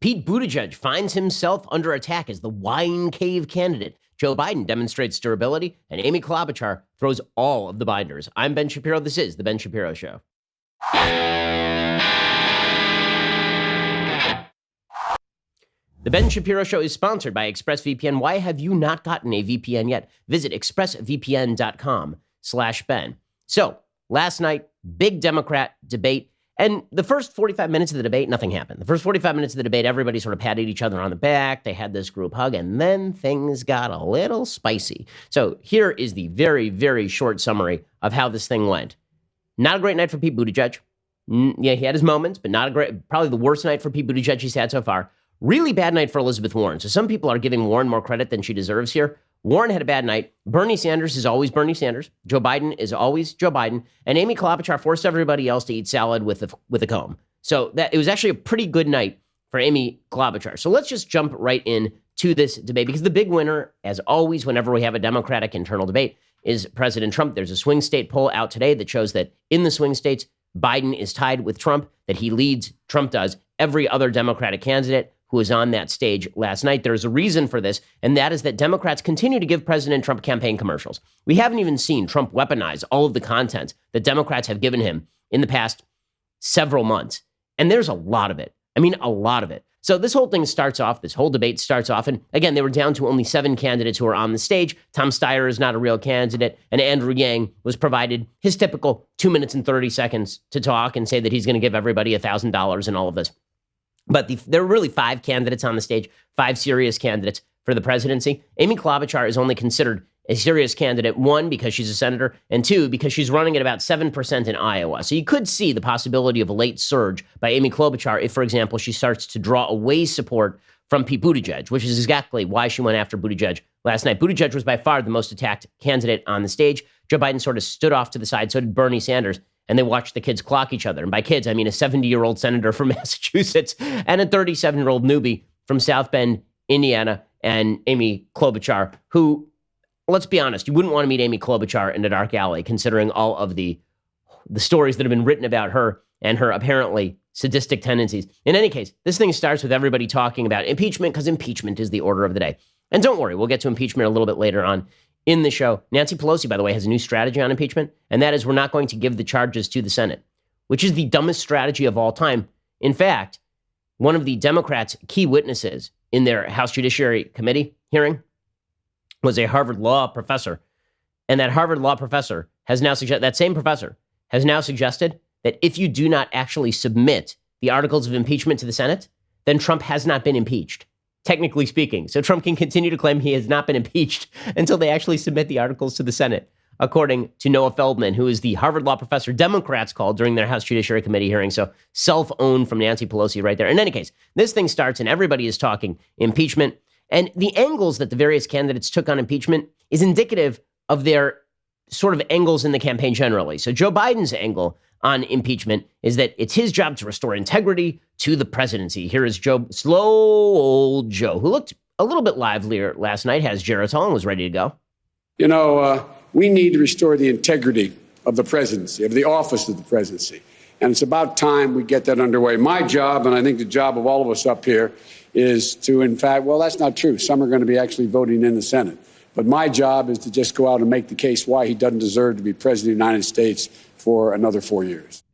Pete Buttigieg finds himself under attack as the wine cave candidate. Joe Biden demonstrates durability, and Amy Klobuchar throws all of the binders. I'm Ben Shapiro. This is The Ben Shapiro Show. The Ben Shapiro Show is sponsored by ExpressVPN. Why have you not gotten a VPN yet? Visit expressvpn.com/Ben. So, last night, big Democrat debate. And the first 45 minutes of the debate, nothing happened. The first 45 minutes of the debate, everybody sort of patted each other on the back. They had this group hug, and then things got a little spicy. So here is the very, very short summary of how this thing went. Not a great night for Pete Buttigieg. Yeah, he had his moments, but not a great, probably the worst night for Pete Buttigieg he's had so far. Really bad night for Elizabeth Warren. So some people are giving Warren more credit than she deserves here. Warren had a bad night. Bernie Sanders is always Bernie Sanders. Joe Biden is always Joe Biden. And Amy Klobuchar forced everybody else to eat salad with a comb. So that it was actually a pretty good night for Amy Klobuchar. So let's just jump right in to this debate, because the big winner, as always, whenever we have a Democratic internal debate, is President Trump. There's a swing state poll out today that shows that in the swing states, Biden is tied with Trump, that he leads, Trump does, every other Democratic candidate who was on that stage last night. There's a reason for this, and that is that Democrats continue to give President Trump campaign commercials. We haven't even seen Trump weaponize all of the content that Democrats have given him in the past several months. And there's a lot of it. I mean, a lot of it. So this whole thing starts off, this whole debate starts off, and again, they were down to only 7 candidates who are on the stage. Tom Steyer is not a real candidate, and Andrew Yang was provided his typical 2 minutes and 30 seconds to talk and say that he's going to give everybody $1,000 and all of this. But there were really 5 candidates on the stage, 5 serious candidates for the presidency. Amy Klobuchar is only considered a serious candidate, 1, because she's a senator, and 2, because she's running at about 7% in Iowa. So you could see the possibility of a late surge by Amy Klobuchar if, for example, she starts to draw away support from Pete Buttigieg, which is exactly why she went after Buttigieg last night. Buttigieg was by far the most attacked candidate on the stage. Joe Biden sort of stood off to the side, so did Bernie Sanders. And they watched the kids clock each other. And by kids, I mean a 70-year-old senator from Massachusetts and a 37-year-old newbie from South Bend, Indiana, and Amy Klobuchar, who, let's be honest, you wouldn't want to meet Amy Klobuchar in a dark alley, considering all of the stories that have been written about her and her apparently sadistic tendencies. In any case, this thing starts with everybody talking about impeachment, because impeachment is the order of the day. And don't worry, we'll get to impeachment a little bit later on in the show. Nancy Pelosi, by the way, has a new strategy on impeachment, and that is we're not going to give the charges to the Senate, which is the dumbest strategy of all time. In fact, one of the Democrats' key witnesses in their House Judiciary Committee hearing was a Harvard law professor, and that Harvard law professor has now suggested, that same professor has now suggested that if you do not actually submit the articles of impeachment to the Senate, then Trump has not been impeached, technically speaking. So Trump can continue to claim he has not been impeached until they actually submit the articles to the Senate, according to Noah Feldman, who is the Harvard law professor Democrats called during their House Judiciary Committee hearing. So self-owned from Nancy Pelosi right there. In any case, this thing starts and everybody is talking impeachment. And the angles that the various candidates took on impeachment is indicative of their sort of angles in the campaign generally. So Joe Biden's angle on impeachment is that it's his job to restore integrity to the presidency. Here is Joe, slow old Joe, who looked a little bit livelier last night, has Geritol and was ready to go. You know, we need to restore the integrity of the presidency, of the office of the presidency. And it's about time we get that underway. My job, and I think the job of all of us up here, is to, in fact, well, that's not true. Some are going to be actually voting in the Senate. But my job is to just go out and make the case why he doesn't deserve to be president of the United States for another 4 years.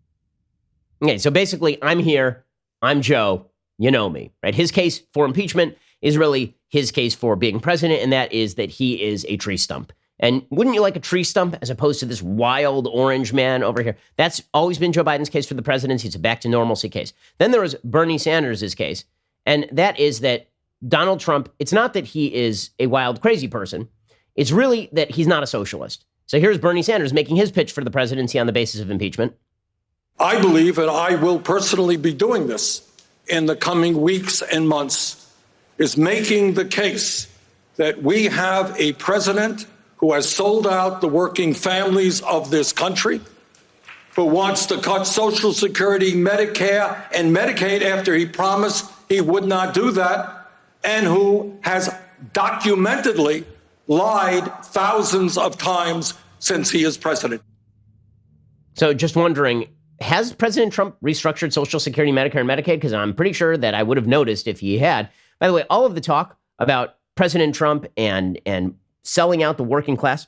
Okay, so basically, I'm here, I'm Joe, you know me, right? His case for impeachment is really his case for being president, and that is that he is a tree stump. And wouldn't you like a tree stump as opposed to this wild orange man over here? That's always been Joe Biden's case for the presidency. It's a back to normalcy case. Then there was Bernie Sanders' case, and that is that Donald Trump, it's not that he is a wild, crazy person. It's really that he's not a socialist. So here's Bernie Sanders making his pitch for the presidency on the basis of impeachment. I believe, and I will personally be doing this in the coming weeks and months, is making the case that we have a president who has sold out the working families of this country, who wants to cut Social Security, Medicare, and Medicaid after he promised he would not do that, and who has documentedly lied thousands of times since he is president. So just wondering, has President Trump restructured Social Security, Medicare, and Medicaid? Because I'm pretty sure that I would have noticed if he had. By the way, all of the talk about President Trump and selling out the working class,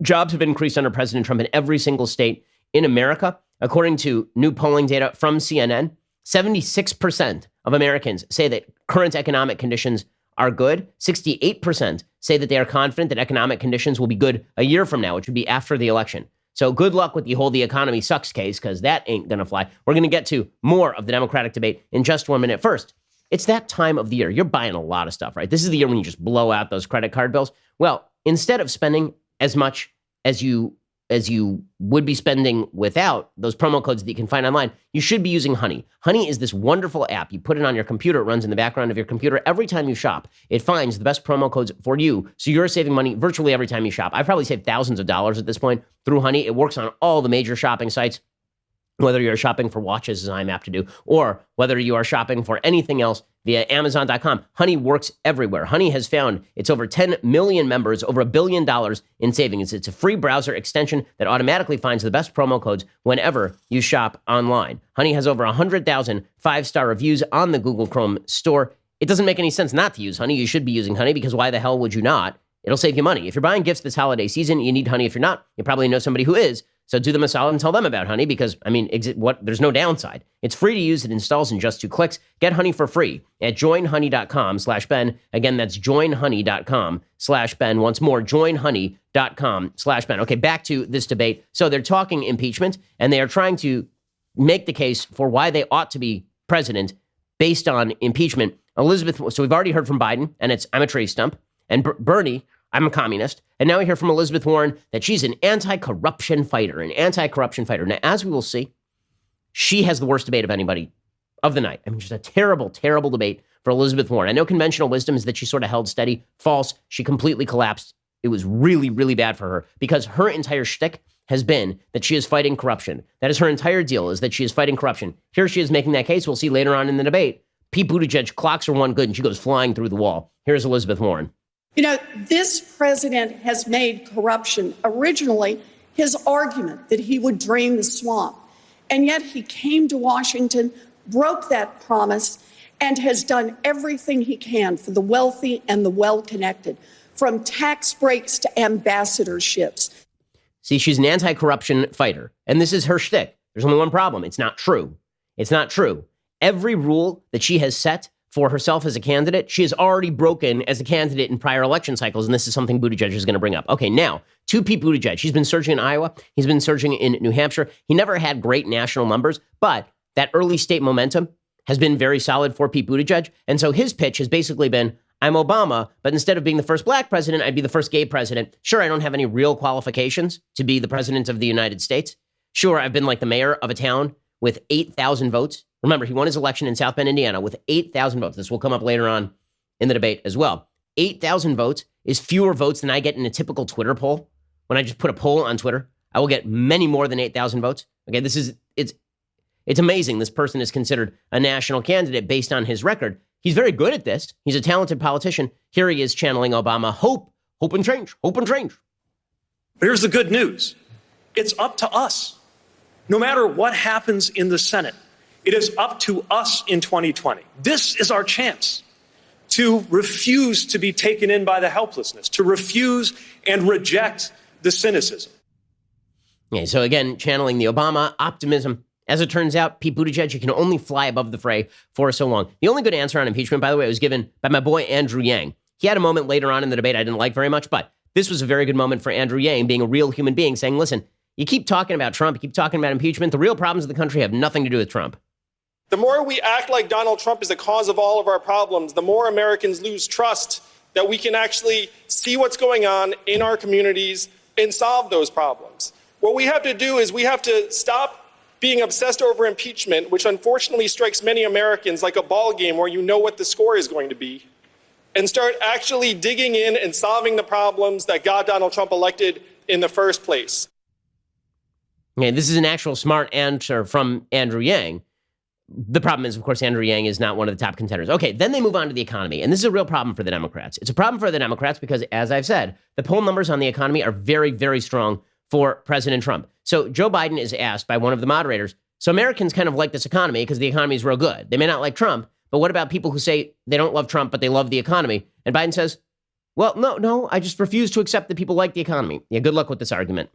jobs have increased under President Trump in every single state in America. According to new polling data from CNN, 76% of Americans say that current economic conditions are good. 68% say that they are confident that economic conditions will be good a year from now, which would be after the election. So good luck with the economy sucks case, because that ain't going to fly. We're going to get to more of the Democratic debate in just 1 minute. First, it's that time of the year. You're buying a lot of stuff, right? This is the year when you just blow out those credit card bills. Well, instead of spending as much as you would be spending without those promo codes that you can find online, you should be using Honey. Honey is this wonderful app. You put it on your computer. It runs in the background of your computer. Every time you shop, it finds the best promo codes for you. So you're saving money virtually every time you shop. I've probably saved thousands of dollars at this point through Honey. It works on all the major shopping sites, whether you're shopping for watches, as I'm apt to do, or whether you are shopping for anything else via Amazon.com. Honey works everywhere. Honey has found its over 10 million members, over $1 billion in savings. It's a free browser extension that automatically finds the best promo codes whenever you shop online. Honey has over 100,000 five-star reviews on the Google Chrome store. It doesn't make any sense not to use Honey. You should be using Honey, because why the hell would you not? It'll save you money. If you're buying gifts this holiday season, you need Honey. If you're not, you probably know somebody who is. So do them a solid and tell them about Honey, because, there's no downside. It's free to use. It installs in just 2 clicks. Get Honey for free at joinhoney.com/Ben. Again, that's joinhoney.com/Ben. Once more, joinhoney.com/Ben. Okay, back to this debate. So they're talking impeachment, and they are trying to make the case for why they ought to be president based on impeachment. So we've already heard from Biden, and I'm a tree stump. And Bernie, I'm a communist. And now we hear from Elizabeth Warren that she's an anti-corruption fighter. Now, as we will see, she has the worst debate of anybody of the night. Just a terrible, terrible debate for Elizabeth Warren. I know conventional wisdom is that she sort of held steady. False. She completely collapsed. It was really, really bad for her, because her entire shtick has been that she is fighting corruption. That is her entire deal, is that she is fighting corruption. Here she is making that case. We'll see later on in the debate. Pete Buttigieg clocks her one good, and she goes flying through the wall. Here's Elizabeth Warren. This president has made corruption originally his argument that he would drain the swamp. And yet he came to Washington, broke that promise, and has done everything he can for the wealthy and the well-connected, from tax breaks to ambassadorships. See, she's an anti-corruption fighter, and this is her shtick. There's only one problem. It's not true. It's not true. Every rule that she has set for herself as a candidate, she has already broken as a candidate in prior election cycles, and this is something Buttigieg is going to bring up. Okay, now, to Pete Buttigieg. He's been surging in Iowa. He's been surging in New Hampshire. He never had great national numbers, but that early state momentum has been very solid for Pete Buttigieg, and so his pitch has basically been, I'm Obama, but instead of being the first black president, I'd be the first gay president. Sure, I don't have any real qualifications to be the president of the United States. Sure, I've been like the mayor of a town with 8,000 votes. Remember, he won his election in South Bend, Indiana with 8,000 votes. This will come up later on in the debate as well. 8,000 votes is fewer votes than I get in a typical Twitter poll. When I just put a poll on Twitter, I will get many more than 8,000 votes. Okay, it's amazing. This person is considered a national candidate based on his record. He's very good at this. He's a talented politician. Here he is channeling Obama. Hope and change, hope and change. Here's the good news. It's up to us. No matter what happens in the Senate, it is up to us in 2020. This is our chance to refuse to be taken in by the helplessness, to refuse and reject the cynicism. Okay, so again, channeling the Obama optimism. As it turns out, Pete Buttigieg, you can only fly above the fray for so long. The only good answer on impeachment, by the way, was given by my boy Andrew Yang. He had a moment later on in the debate I didn't like very much, but this was a very good moment for Andrew Yang, being a real human being, saying, listen, you keep talking about Trump, you keep talking about impeachment. The real problems of the country have nothing to do with Trump. The more we act like Donald Trump is the cause of all of our problems, the more Americans lose trust that we can actually see what's going on in our communities and solve those problems. What we have to do is we have to stop being obsessed over impeachment, which unfortunately strikes many Americans like a ball game where you know what the score is going to be, and start actually digging in and solving the problems that got Donald Trump elected in the first place. Okay, this is an actual smart answer from Andrew Yang. The problem is, of course, Andrew Yang is not one of the top contenders. Okay, then they move on to the economy, and this is a real problem for the Democrats. It's a problem for the Democrats because, as I've said, the poll numbers on the economy are very, very strong for President Trump. So Joe Biden is asked by one of the moderators, so Americans kind of like this economy because the economy is real good. They may not like Trump, but what about people who say they don't love Trump, but they love the economy? And Biden says, well, no, I just refuse to accept that people like the economy. Yeah, good luck with this argument.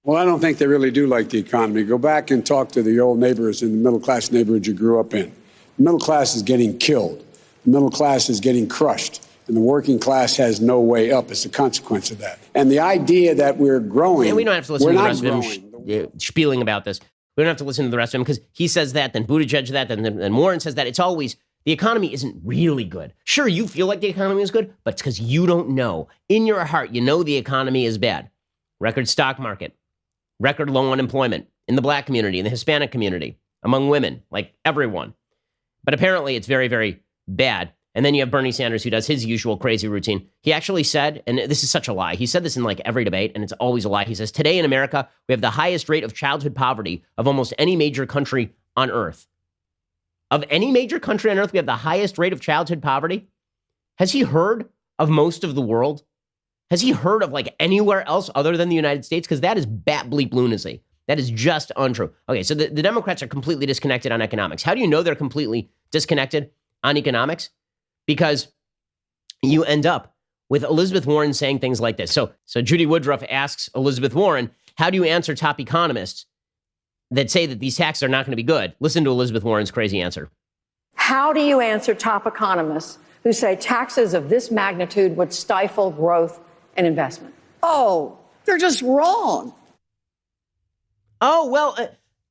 Well, I don't think they really do like the economy. Go back and talk to the old neighbors in the middle-class neighborhood you grew up in. The middle class is getting killed. The middle class is getting crushed. And the working class has no way up as a consequence of that. And the idea that we're growing... And we don't have to listen to the rest of him spieling about this. We don't have to listen to the rest of him because he says that, then Buttigieg that, then Warren says that. It's always... The economy isn't really good. Sure, you feel like the economy is good, but it's because you don't know. In your heart, you know the economy is bad. Record stock market, record low unemployment in the black community, in the Hispanic community, among women, like everyone. But apparently it's very, very bad. And then you have Bernie Sanders, who does his usual crazy routine. He actually said, and this is such a lie, he said this in like every debate, and it's always a lie. He says, today in America, we have the highest rate of childhood poverty of almost any major country on earth. Of any major country on earth, we have the highest rate of childhood poverty. Has he heard of most of the world? Has he heard of like anywhere else other than the United States? Because that is bat bleep lunacy. That is just untrue. Okay, so the Democrats are completely disconnected on economics. How do you know they're completely disconnected on economics? Because you end up with Elizabeth Warren saying things like this. So Judy Woodruff asks Elizabeth Warren, how do you answer top economists that say that these taxes are not going to be good? Listen to Elizabeth Warren's crazy answer. How do you answer top economists who say taxes of this magnitude would stifle growth and investment? Oh, they're just wrong. Oh, well,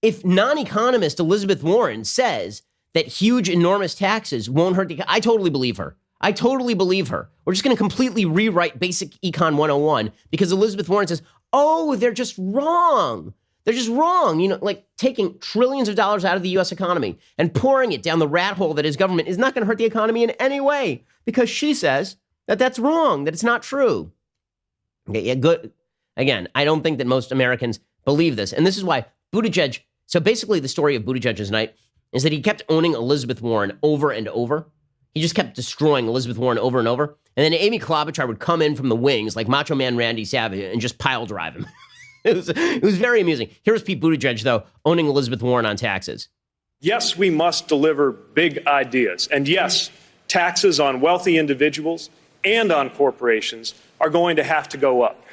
if non-economist Elizabeth Warren says that huge, enormous taxes won't hurt the... I totally believe her. I totally believe her. We're just going to completely rewrite basic econ 101 because Elizabeth Warren says, oh, they're just wrong. They're just wrong. You know, like taking trillions of dollars out of the U.S. economy and pouring it down the rat hole that is government is not going to hurt the economy in any way because she says that that's wrong, that it's not true. Okay, yeah, good. Again, I don't think that most Americans believe this. And this is why Buttigieg, so basically the story of Buttigieg's night is that he kept owning Elizabeth Warren over and over. He just kept destroying Elizabeth Warren over and over. And then Amy Klobuchar would come in from the wings like Macho Man Randy Savage and just pile drive him. It was very amusing. Here's Pete Buttigieg, though, owning Elizabeth Warren on taxes. Yes, we must deliver big ideas. And yes, taxes on wealthy individuals and on corporations are going to have to go up.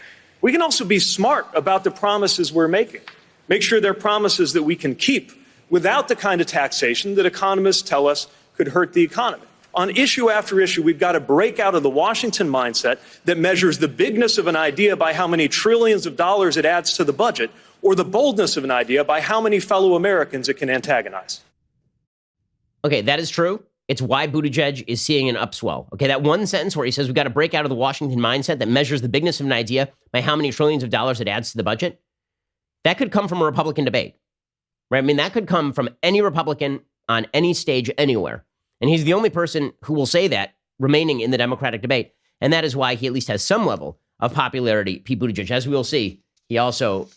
We can also be smart about the promises we're making. Make sure they're promises that we can keep without the kind of taxation that economists tell us could hurt the economy. On issue after issue, we've got to break out of the Washington mindset that measures the bigness of an idea by how many trillions of dollars it adds to the budget, or the boldness of an idea by how many fellow Americans it can antagonize. Okay, that is true. It's why Buttigieg is seeing an upswell. Okay, that one sentence where he says we've got to break out of the Washington mindset that measures the bigness of an idea by how many trillions of dollars it adds to the budget, that could come from a Republican debate, right? I mean, that could come from any Republican on any stage anywhere. And he's the only person who will say that remaining in the Democratic debate. And that is why he at least has some level of popularity, Pete Buttigieg. As we will see, he also,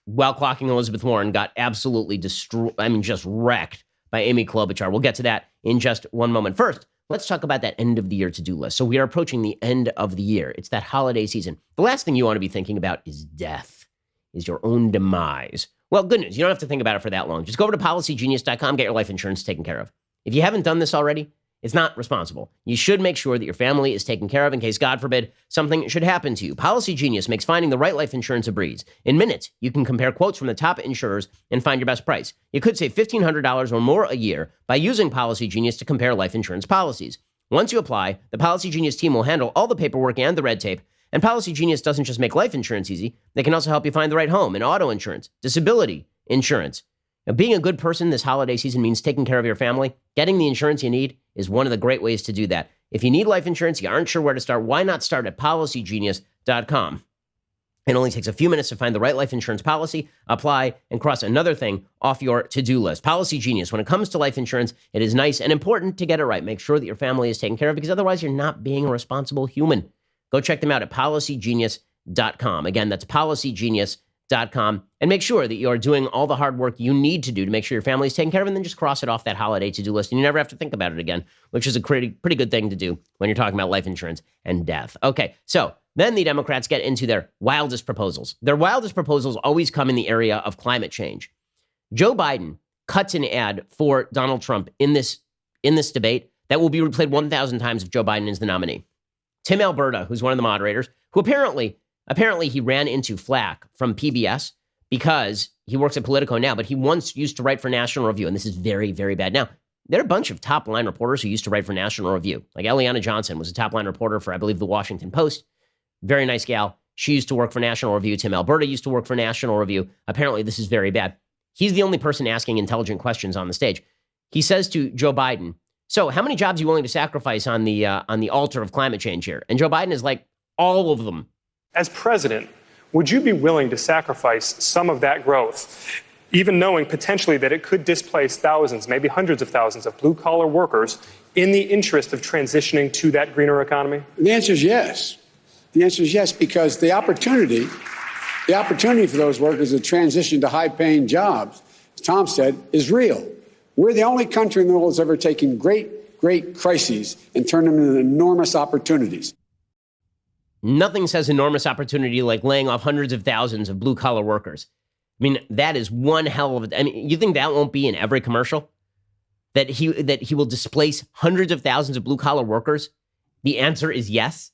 while clocking Elizabeth Warren, got absolutely just wrecked by Amy Klobuchar. We'll get to that in just one moment. First, let's talk about that end of the year to-do list. So we are approaching the end of the year. It's that holiday season. The last thing you want to be thinking about is death, is your own demise. Well, good news. You don't have to think about it for that long. Just go over to policygenius.com, get your life insurance taken care of. If you haven't done this already, it's not responsible. You should make sure that your family is taken care of in case, God forbid, something should happen to you. Policy Genius makes finding the right life insurance a breeze. In minutes, you can compare quotes from the top insurers and find your best price. You could save $1,500 or more a year by using Policy Genius to compare life insurance policies. Once you apply, the Policy Genius team will handle all the paperwork and the red tape. And Policy Genius doesn't just make life insurance easy. They can also help you find the right home and auto insurance, disability insurance. Now, being a good person this holiday season means taking care of your family. Getting the insurance you need is one of the great ways to do that. If you need life insurance, you aren't sure where to start, why not start at policygenius.com? It only takes a few minutes to find the right life insurance policy, apply, and cross another thing off your to-do list. Policy Genius. When it comes to life insurance, it is nice and important to get it right. Make sure that your family is taken care of because otherwise you're not being a responsible human. Go check them out at policygenius.com. Again, that's policygenius.com. And make sure that you are doing all the hard work you need to do to make sure your family is taken care of, and then just cross it off that holiday to-do list, and you never have to think about it again, which is a pretty good thing to do when you're talking about life insurance and death. Okay, so Then the Democrats get into their wildest proposals. Their wildest proposals always come in the area of climate change. Joe Biden cuts an ad for Donald Trump in this debate that will be replayed 1,000 times if Joe Biden is the nominee. Tim Alberta, who's one of the moderators, who apparently he ran into flack from PBS because he works at Politico now, but he once used to write for National Review, and this is very, very bad. Now, there are a bunch of top-line reporters who used to write for National Review. Like Eliana Johnson was a top-line reporter for, I believe, the Washington Post. Very nice gal. She used to work for National Review. Tim Alberta used to work for National Review. Apparently, this is very bad. He's the only person asking intelligent questions on the stage. He says to Joe Biden, so how many jobs are you willing to sacrifice on the altar of climate change here? And Joe Biden is like, all of them. As president, would you be willing to sacrifice some of that growth, even knowing potentially that it could displace thousands, maybe hundreds of thousands of blue-collar workers in the interest of transitioning to that greener economy? The answer is yes. The answer is yes, because the opportunity for those workers to transition to high-paying jobs, as Tom said, is real. We're the only country in the world that's ever taken great crises and turned them into enormous opportunities. Nothing says enormous opportunity like laying off hundreds of thousands of blue-collar workers. I mean, that is one hell of a... I mean, you think that won't be in every commercial? That he will displace hundreds of thousands of blue-collar workers? The answer is yes.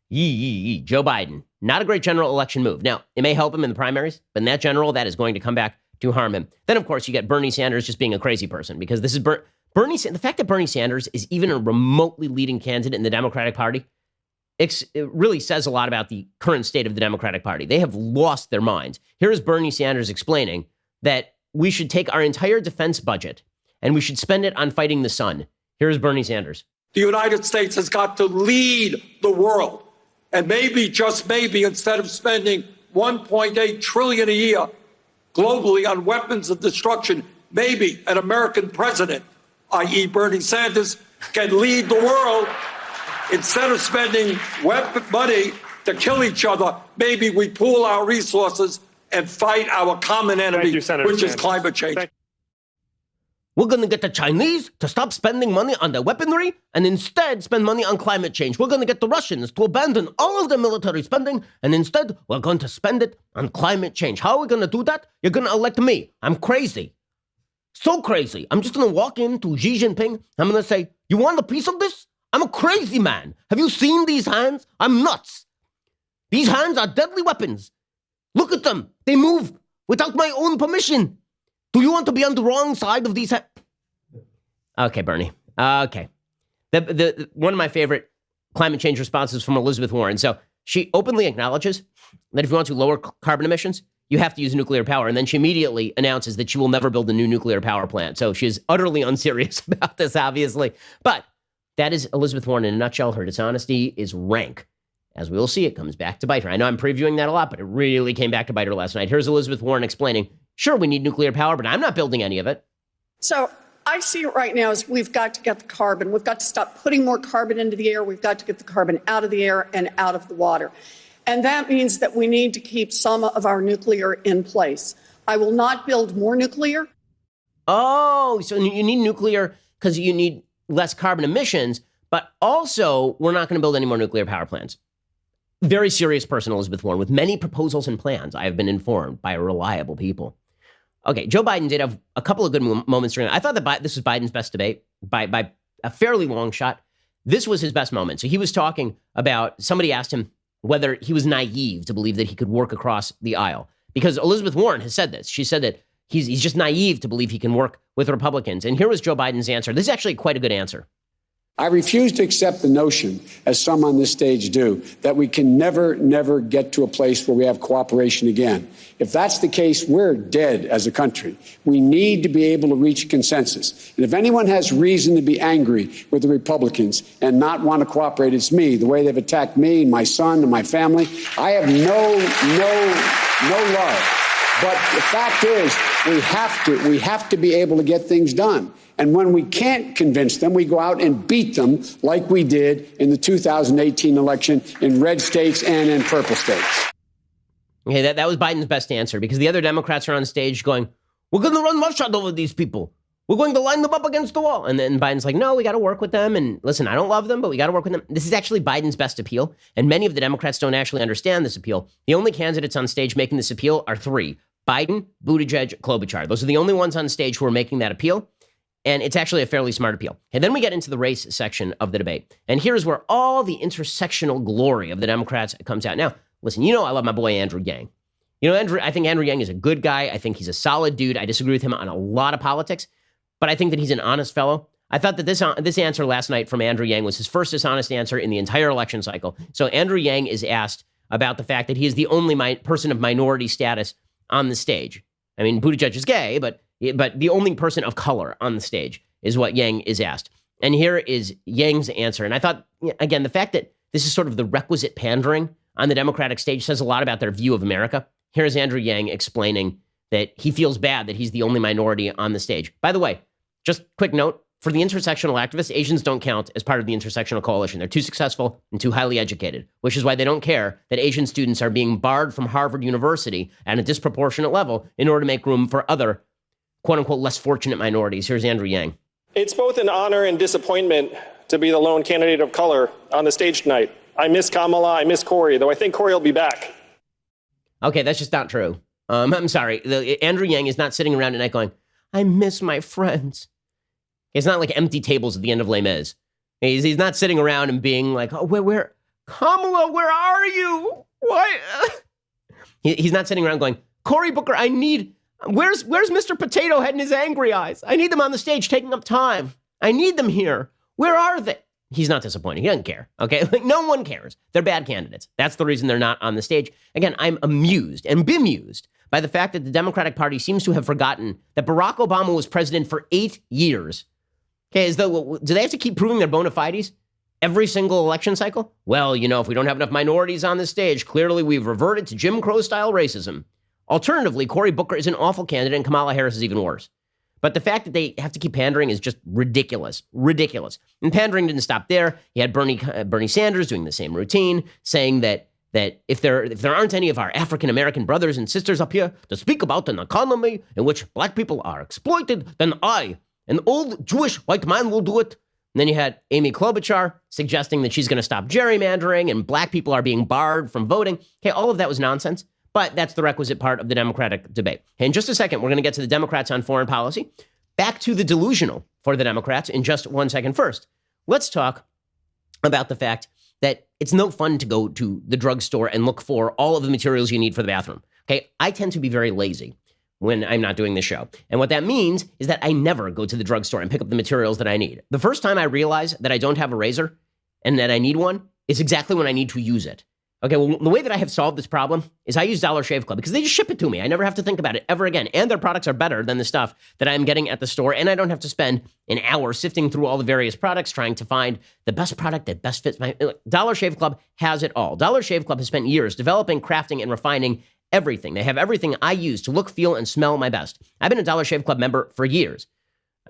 Joe Biden. Not a great general election move. Now, it may help him in the primaries, but in that general, that is going to come back to harm him. Then, of course, you get Bernie Sanders just being a crazy person, because this is the fact that Bernie Sanders is even a remotely leading candidate in the Democratic Party, it really says a lot about the current state of the Democratic Party. They have lost their minds. Here is Bernie Sanders explaining that we should take our entire defense budget and we should spend it on fighting the sun. Here is Bernie Sanders. The United States has got to lead the world. And maybe, just maybe, instead of spending $1.8 trillion a year globally on weapons of destruction, maybe an American president, i.e. Bernie Sanders, can lead the world. Instead of spending weapon money to kill each other, maybe we pool our resources and fight our common enemy, which is climate change. We're going to get the Chinese to stop spending money on their weaponry and instead spend money on climate change. We're going to get the Russians to abandon all of their military spending, and instead we're going to spend it on climate change. How are we going to do that? You're going to elect me. I'm crazy. So crazy. I'm just going to walk into Xi Jinping. I'm going to say, you want a piece of this? I'm a crazy man. Have you seen these hands? I'm nuts. These hands are deadly weapons. Look at them. They move without my own permission. Do you want to be on the wrong side of these hands? Okay, Bernie. Okay. The one of my favorite climate change responses from Elizabeth Warren. So she openly acknowledges that if you want to lower carbon emissions, you have to use nuclear power. And then she immediately announces that she will never build a new nuclear power plant. So she is utterly unserious about this, obviously. But that is Elizabeth Warren in a nutshell. Her dishonesty is rank. As we will see, it comes back to bite her. I know I'm previewing that a lot, but it really came back to bite her last night. Here's Elizabeth Warren explaining, sure, we need nuclear power, but I'm not building any of it. So I see it right now as we've got to get the carbon. We've got to stop putting more carbon into the air. We've got to get the carbon out of the air and out of the water. And that means that we need to keep some of our nuclear in place. I will not build more nuclear. Oh, so you need nuclear because you need less carbon emissions, but also we're not going to build any more nuclear power plants. Very serious person, Elizabeth Warren, with many proposals and plans, I have been informed by reliable people. Okay, Joe Biden did have a couple of good moments during it. I thought that this was Biden's best debate by a fairly long shot. This was his best moment. So he was talking about, somebody asked him whether he was naive to believe that he could work across the aisle. Because Elizabeth Warren has said this. She said that he's just naive to believe he can work with Republicans. And here was Joe Biden's answer. This is actually quite a good answer. I refuse to accept the notion, as some on this stage do, that we can never get to a place where we have cooperation again. If that's the case, we're dead as a country. We need to be able to reach consensus. And if anyone has reason to be angry with the Republicans and not want to cooperate, it's me. The way they've attacked me and my son and my family, I have no love. But the fact is, we have to be able to get things done. And when we can't convince them, we go out and beat them like we did in the 2018 election in red states and in purple states. Okay, that was Biden's best answer, because the other Democrats are on stage going, we're going to run roughshod over these people. We're going to line them up against the wall. And then Biden's like, no, we got to work with them. And listen, I don't love them, but we got to work with them. This is actually Biden's best appeal. And many of the Democrats don't actually understand this appeal. The only candidates on stage making this appeal are three: Biden, Buttigieg, Klobuchar. Those are the only ones on stage who are making that appeal. And it's actually a fairly smart appeal. And then we get into the race section of the debate. And here's where all the intersectional glory of the Democrats comes out. Now, listen, I love my boy Andrew Yang. I think Andrew Yang is a good guy. I think he's a solid dude. I disagree with him on a lot of politics, but I think that he's an honest fellow. I thought that this answer last night from Andrew Yang was his first dishonest answer in the entire election cycle. So Andrew Yang is asked about the fact that he is the only person of minority status on the stage. I mean, Buttigieg is gay, but the only person of color on the stage is what Yang is asked. And here is Yang's answer. And I thought, again, the fact that this is sort of the requisite pandering on the Democratic stage says a lot about their view of America. Here's Andrew Yang explaining that he feels bad that he's the only minority on the stage. By the way, just quick note, for the intersectional activists, Asians don't count as part of the intersectional coalition. They're too successful and too highly educated, which is why they don't care that Asian students are being barred from Harvard University at a disproportionate level in order to make room for other, quote unquote, less fortunate minorities. Here's Andrew Yang. It's both an honor and disappointment to be the lone candidate of color on the stage tonight. I miss Kamala, I miss Cory, though I think Cory will be back. Okay, that's just not true. I'm sorry. Andrew Yang is not sitting around tonight going, I miss my friends. It's not like empty tables at the end of Les Mis. He's not sitting around and being like, oh, where, Kamala, where are you? Why? He's not sitting around going, Cory Booker, where's Mr. Potato Head and his angry eyes? I need them on the stage taking up time. I need them here. Where are they? He's not disappointed. He doesn't care. Okay. Like, no one cares. They're bad candidates. That's the reason they're not on the stage. Again, I'm amused and bemused by the fact that the Democratic Party seems to have forgotten that Barack Obama was president for 8 years. Okay. As though, do they have to keep proving their bona fides every single election cycle? Well, if we don't have enough minorities on the stage, clearly we've reverted to Jim Crow style racism. Alternatively, Cory Booker is an awful candidate and Kamala Harris is even worse. But the fact that they have to keep pandering is just ridiculous. Ridiculous. And pandering didn't stop there. You had Bernie Sanders doing the same routine, saying that if there aren't any of our African-American brothers and sisters up here to speak about an economy in which black people are exploited, then I, an old Jewish white man, will do it. And then you had Amy Klobuchar suggesting that she's going to stop gerrymandering and black people are being barred from voting. Okay, all of that was nonsense. But that's the requisite part of the Democratic debate. In just a second, we're going to get to the Democrats on foreign policy. Back to the delusional for the Democrats in just 1 second. First, let's talk about the fact that it's no fun to go to the drugstore and look for all of the materials you need for the bathroom. Okay, I tend to be very lazy when I'm not doing the show. And what that means is that I never go to the drugstore and pick up the materials that I need. The first time I realize that I don't have a razor and that I need one is exactly when I need to use it. Okay, well, the way that I have solved this problem is I use Dollar Shave Club because they just ship it to me. I never have to think about it ever again. And their products are better than the stuff that I'm getting at the store. And I don't have to spend an hour sifting through all the various products trying to find the best product that best fits my... Dollar Shave Club has it all. Dollar Shave Club has spent years developing, crafting, and refining everything. They have everything I use to look, feel, and smell my best. I've been a Dollar Shave Club member for years.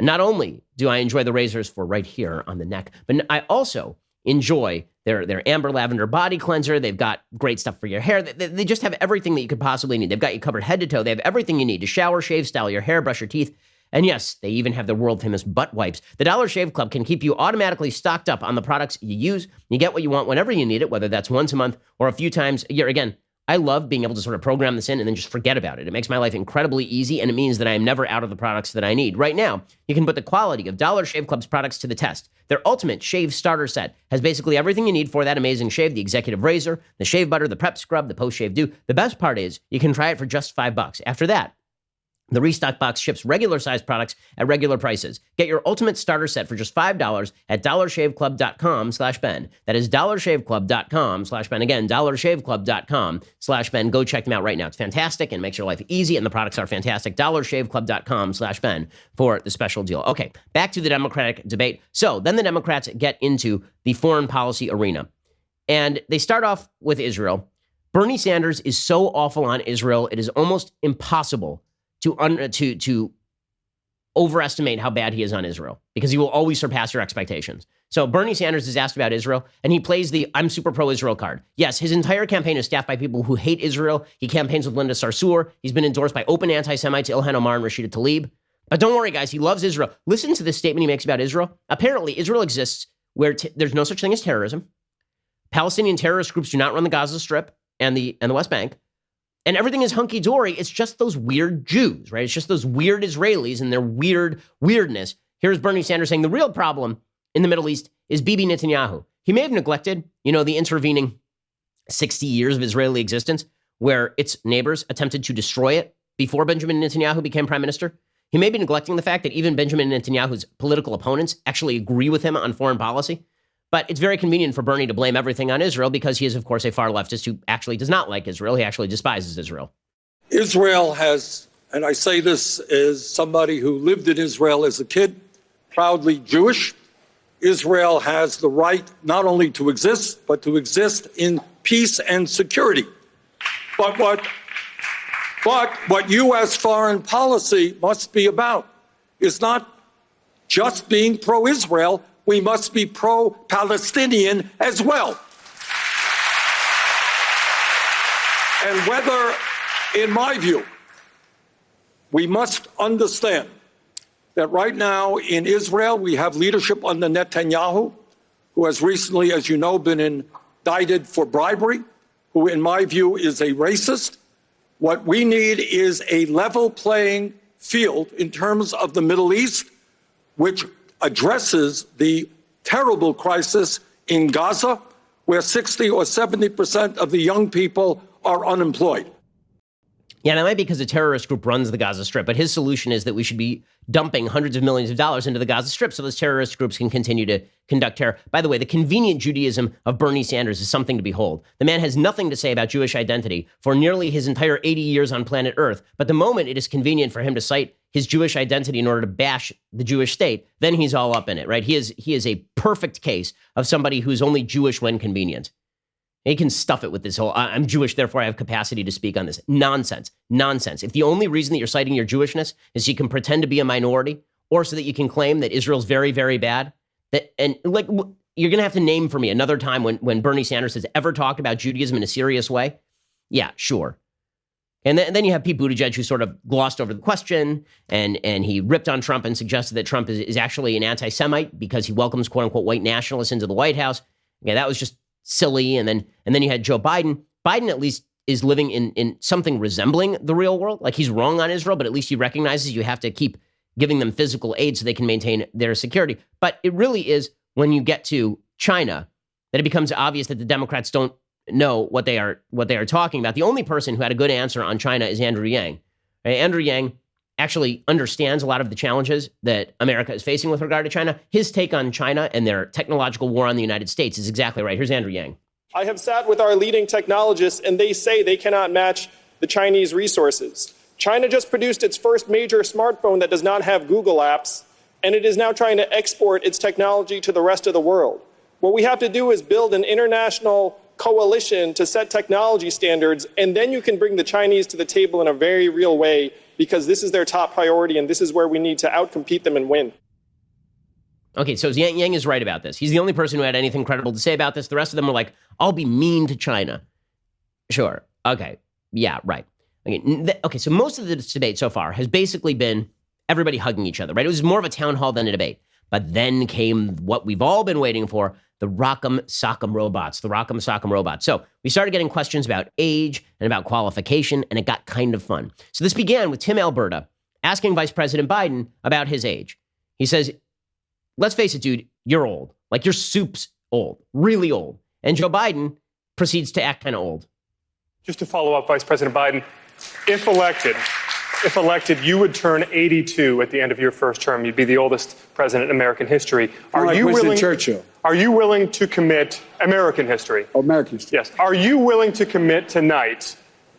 Not only do I enjoy the razors for right here on the neck, but I also enjoy their amber lavender body cleanser. They've got great stuff for your hair. They just have everything that you could possibly need. They've got you covered head to toe. They have everything you need to shower, shave, style your hair, brush your teeth. And yes, they even have their world famous butt wipes. The Dollar Shave Club can keep you automatically stocked up on the products you use. You get what you want whenever you need it, whether that's once a month or a few times a year. Again, I love being able to sort of program this in and then just forget about it. It makes my life incredibly easy, and it means that I am never out of the products that I need. Right now, you can put the quality of Dollar Shave Club's products to the test. Their Ultimate Shave Starter Set has basically everything you need for that amazing shave: the executive razor, the shave butter, the prep scrub, the post-shave dew. The best part is you can try it for just $5. After that, the Restock Box ships regular-sized products at regular prices. Get your Ultimate Starter Set for just $5 at dollarshaveclub.com/Ben. That is dollarshaveclub.com/Ben. Again, dollarshaveclub.com/Ben. Go check them out right now. It's fantastic and makes your life easy, and the products are fantastic. dollarshaveclub.com/Ben for the special deal. Okay, back to the Democratic debate. So then the Democrats get into the foreign policy arena, and they start off with Israel. Bernie Sanders is so awful on Israel, it is almost impossible to overestimate how bad he is on Israel, because he will always surpass your expectations. So Bernie Sanders is asked about Israel, and he plays the I'm super pro-Israel card. Yes, his entire campaign is staffed by people who hate Israel. He campaigns with Linda Sarsour. He's been endorsed by open anti-Semites Ilhan Omar and Rashida Tlaib. But don't worry, guys. He loves Israel. Listen to this statement he makes about Israel. Apparently, Israel exists where there's no such thing as terrorism. Palestinian terrorist groups do not run the Gaza Strip and the West Bank. And everything is hunky-dory. It's just those weird Jews, right? It's just those weird Israelis and their weirdness. Here's Bernie Sanders saying the real problem in the Middle East is Bibi Netanyahu. He may have neglected, the intervening 60 years of Israeli existence where its neighbors attempted to destroy it before Benjamin Netanyahu became prime minister. He may be neglecting the fact that even Benjamin Netanyahu's political opponents actually agree with him on foreign policy. But it's very convenient for Bernie to blame everything on Israel because he is, of course, a far leftist who actually does not like Israel. He actually despises Israel. Israel has, and I say this as somebody who lived in Israel as a kid, proudly Jewish, Israel has the right not only to exist, but to exist in peace and security. But what U.S. foreign policy must be about is not just being pro-Israel. We must be pro-Palestinian as well. And whether, in my view, we must understand that right now in Israel we have leadership under Netanyahu, who has recently, as you know, been indicted for bribery, who in my view is a racist. What we need is a level playing field in terms of the Middle East, which addresses the terrible crisis in Gaza, where 60 or 70% of the young people are unemployed. Yeah, that might be because a terrorist group runs the Gaza Strip, but his solution is that we should be dumping hundreds of millions of dollars into the Gaza Strip so those terrorist groups can continue to conduct terror. By the way, the convenient Judaism of Bernie Sanders is something to behold. The man has nothing to say about Jewish identity for nearly his entire 80 years on planet Earth, but the moment it is convenient for him to cite his Jewish identity in order to bash the Jewish state, then he's all up in it, right? He is a perfect case of somebody who's only Jewish when convenient. He can stuff it with this whole, I'm Jewish, therefore I have capacity to speak on this. Nonsense. If the only reason that you're citing your Jewishness is so you can pretend to be a minority or so that you can claim that Israel's very, very bad, you're going to have to name for me another time when Bernie Sanders has ever talked about Judaism in a serious way. Yeah, sure. And then you have Pete Buttigieg, who sort of glossed over the question, and he ripped on Trump and suggested that Trump is actually an anti-Semite because he welcomes quote-unquote white nationalists into the White House. Yeah, that was just silly. And then you had Joe Biden. Biden at least is living in something resembling the real world. Like, he's wrong on Israel, but at least he recognizes you have to keep giving them physical aid so they can maintain their security. But it really is when you get to China that it becomes obvious that the Democrats don't know what they are talking about. The only person who had a good answer on China is Andrew Yang. Andrew Yang actually understands a lot of the challenges that America is facing with regard to China. His take on China and their technological war on the United States is exactly right. Here's Andrew Yang. I have sat with our leading technologists, and they say they cannot match the Chinese resources. China just produced its first major smartphone that does not have Google apps, and it is now trying to export its technology to the rest of the world. What we have to do is build an international coalition to set technology standards, and then you can bring the Chinese to the table in a very real way, because this is their top priority, and this is where we need to outcompete them and win. Okay, so Yang is right about this. He's the only person who had anything credible to say about this. The rest of them were like, I'll be mean to China. Sure. Okay. Yeah, right. Okay, so most of this debate so far has basically been everybody hugging each other, right? It was more of a town hall than a debate. But then came what we've all been waiting for, the Rock'em Sock'em robots. So we started getting questions about age and about qualification, and it got kind of fun. So this began with Tim Alberta asking Vice President Biden about his age. He says, let's face it, dude, you're old. Like, your soup's old, really old. And Joe Biden proceeds to act kind of old. Just to follow up, Vice President Biden, if elected, you would turn 82 at the end of your first term. You'd be the oldest president in American history. Are you willing, Churchill? Are you willing to commit American history? American history. Yes. Are you willing to commit tonight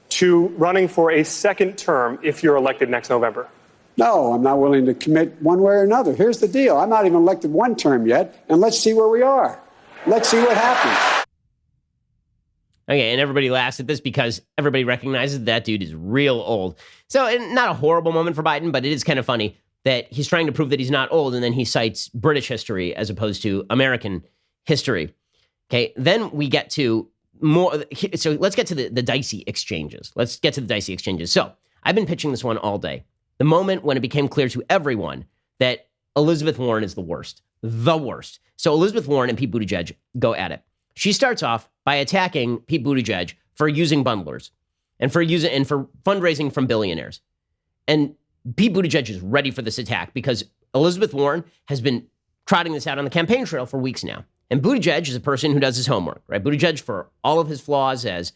to running for a second term if you're elected next November? No, I'm not willing to commit one way or another. Here's the deal. I'm not even elected one term yet, and let's see where we are. Let's see what happens. Okay, and everybody laughs at this because everybody recognizes that dude is real old. So, and not a horrible moment for Biden, but it is kind of funny that he's trying to prove that he's not old, and then he cites British history as opposed to American history. Okay, then we get to more. So let's get to the dicey exchanges. So I've been pitching this one all day. The moment when it became clear to everyone that Elizabeth Warren is the worst. So Elizabeth Warren and Pete Buttigieg go at it. She starts off by attacking Pete Buttigieg for using bundlers and for fundraising from billionaires. And Pete Buttigieg is ready for this attack because Elizabeth Warren has been trotting this out on the campaign trail for weeks now. And Buttigieg is a person who does his homework, right? Buttigieg, for all of his flaws as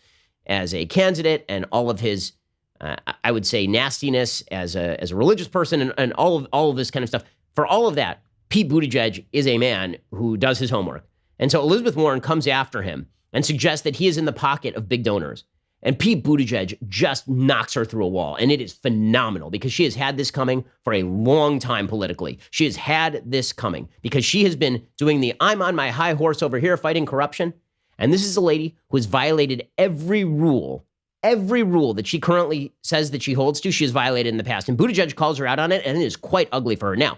a candidate and all of his, I would say, nastiness as a religious person and all of this kind of stuff, for all of that, Pete Buttigieg is a man who does his homework. And so Elizabeth Warren comes after him and suggests that he is in the pocket of big donors. And Pete Buttigieg just knocks her through a wall. And it is phenomenal because she has had this coming for a long time politically. She has had this coming because she has been doing the I'm on my high horse over here fighting corruption. And this is a lady who has violated every rule that she currently says that she holds to. She has violated in the past. And Buttigieg calls her out on it, and it is quite ugly for her. Now,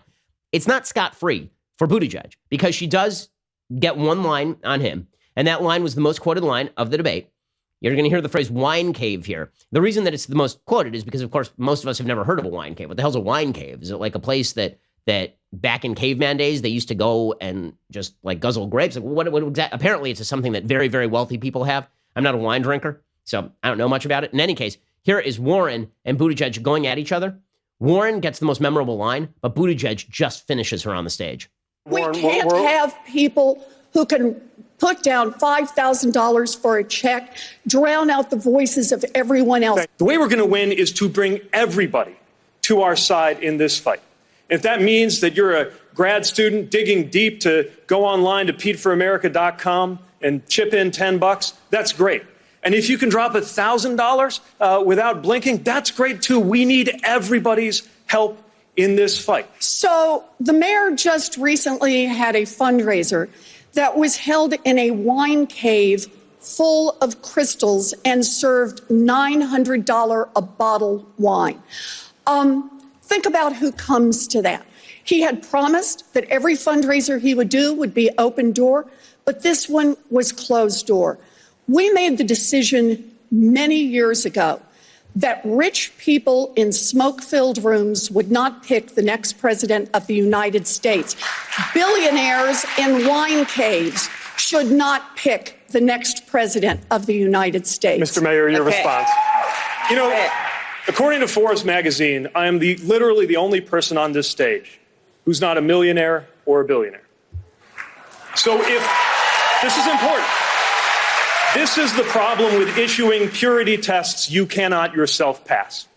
it's not scot-free for Buttigieg because she does get one line on him. And that line was the most quoted line of the debate. You're going to hear the phrase wine cave here. The reason that it's the most quoted is because, of course, most of us have never heard of a wine cave. What the hell's a wine cave? Is it like a place that back in caveman days they used to go and just like guzzle grapes? Like what exactly? Apparently, it's something that very, very wealthy people have. I'm not a wine drinker, so I don't know much about it. In any case, here is Warren and Buttigieg going at each other. Warren gets the most memorable line, but Buttigieg just finishes her on the stage. We can't have people who can put down $5,000 for a check, drown out the voices of everyone else. The way we're going to win is to bring everybody to our side in this fight. If that means that you're a grad student digging deep to go online to PeteForAmerica.com and chip in $10, that's great. And if you can drop $1,000 without blinking, that's great too. We need everybody's help in this fight. So the mayor just recently had a fundraiser that was held in a wine cave full of crystals and served $900 a bottle wine. Think about who comes to that. He had promised that every fundraiser he would do would be open door, but this one was closed door. We made the decision many years ago that rich people in smoke-filled rooms would not pick the next president of the United States. Billionaires in wine caves should not pick the next president of the United States. Mr. Mayor, your response. You know, according to Forbes magazine, I am literally the only person on this stage who's not a millionaire or a billionaire. So this is important. This is the problem with issuing purity tests you cannot yourself pass.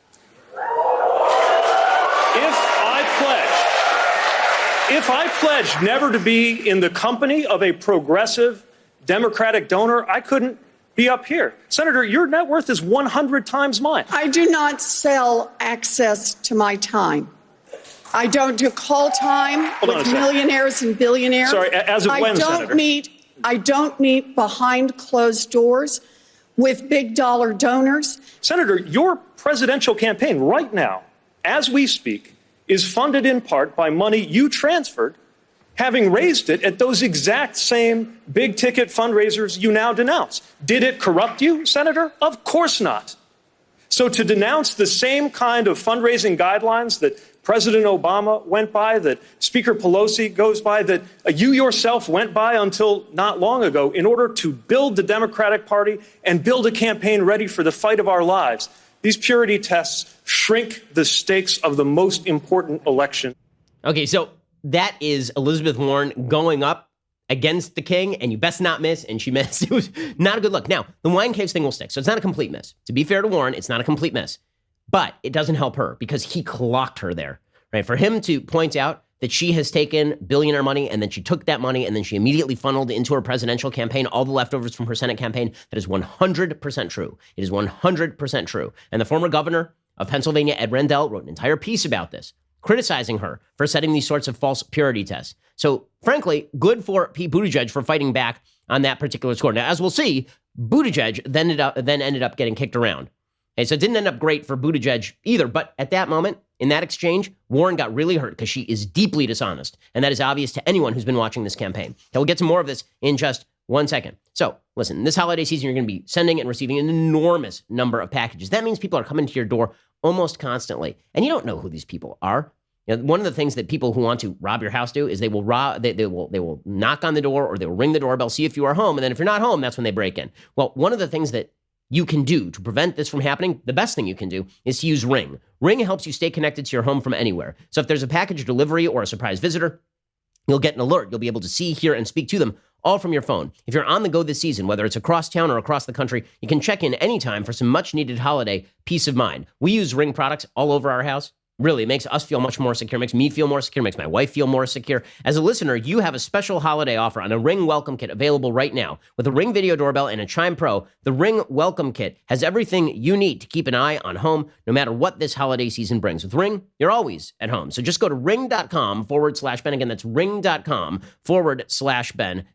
If I pledge never to be in the company of a progressive Democratic donor, I couldn't be up here. Senator, your net worth is 100 times mine. I do not sell access to my time. I don't do call time with millionaires and billionaires. Sorry, as of when, Senator? I don't meet behind closed doors with big dollar donors. Senator, your presidential campaign right now, as we speak, is funded in part by money you transferred, having raised it at those exact same big ticket fundraisers you now denounce. Did it corrupt you, Senator? Of course not. So to denounce the same kind of fundraising guidelines that President Obama went by, that Speaker Pelosi goes by, that you yourself went by until not long ago in order to build the Democratic Party and build a campaign ready for the fight of our lives. These purity tests shrink the stakes of the most important election. Okay, so that is Elizabeth Warren going up against the king, and you best not miss, and she missed. It was not a good look. Now, the wine caves thing will stick, so it's not a complete miss. To be fair to Warren, it's not a complete miss. But it doesn't help her because he clocked her there, right? For him to point out that she has taken billionaire money and then she took that money and then she immediately funneled into her presidential campaign all the leftovers from her Senate campaign, that is 100% true. It is 100% true. And the former governor of Pennsylvania, Ed Rendell, wrote an entire piece about this, criticizing her for setting these sorts of false purity tests. So, frankly, good for Pete Buttigieg for fighting back on that particular score. Now, as we'll see, Buttigieg then ended up getting kicked around. Okay, so it didn't end up great for Buttigieg either. But at that moment, in that exchange, Warren got really hurt because she is deeply dishonest. And that is obvious to anyone who's been watching this campaign. Okay, we'll get to more of this in just 1 second. So listen, this holiday season, you're going to be sending and receiving an enormous number of packages. That means people are coming to your door almost constantly. And you don't know who these people are. You know, one of the things that people who want to rob your house do is they will knock on the door or they will ring the doorbell, see if you are home. And then if you're not home, that's when they break in. Well, one of the things that you can do to prevent this from happening, the best thing you can do is to use Ring. Ring helps you stay connected to your home from anywhere. So if there's a package delivery or a surprise visitor, you'll get an alert. You'll be able to see, hear, and speak to them all from your phone. If you're on the go this season, whether it's across town or across the country, you can check in anytime for some much needed holiday peace of mind. We use Ring products all over our house. Really, it makes us feel much more secure, makes me feel more secure, makes my wife feel more secure. As a listener, you have a special holiday offer on a Ring Welcome Kit available right now. With a Ring Video Doorbell and a Chime Pro, the Ring Welcome Kit has everything you need to keep an eye on home, no matter what this holiday season brings. With Ring, you're always at home. So just go to ring.com/Ben. Again, that's ring.com/Ben.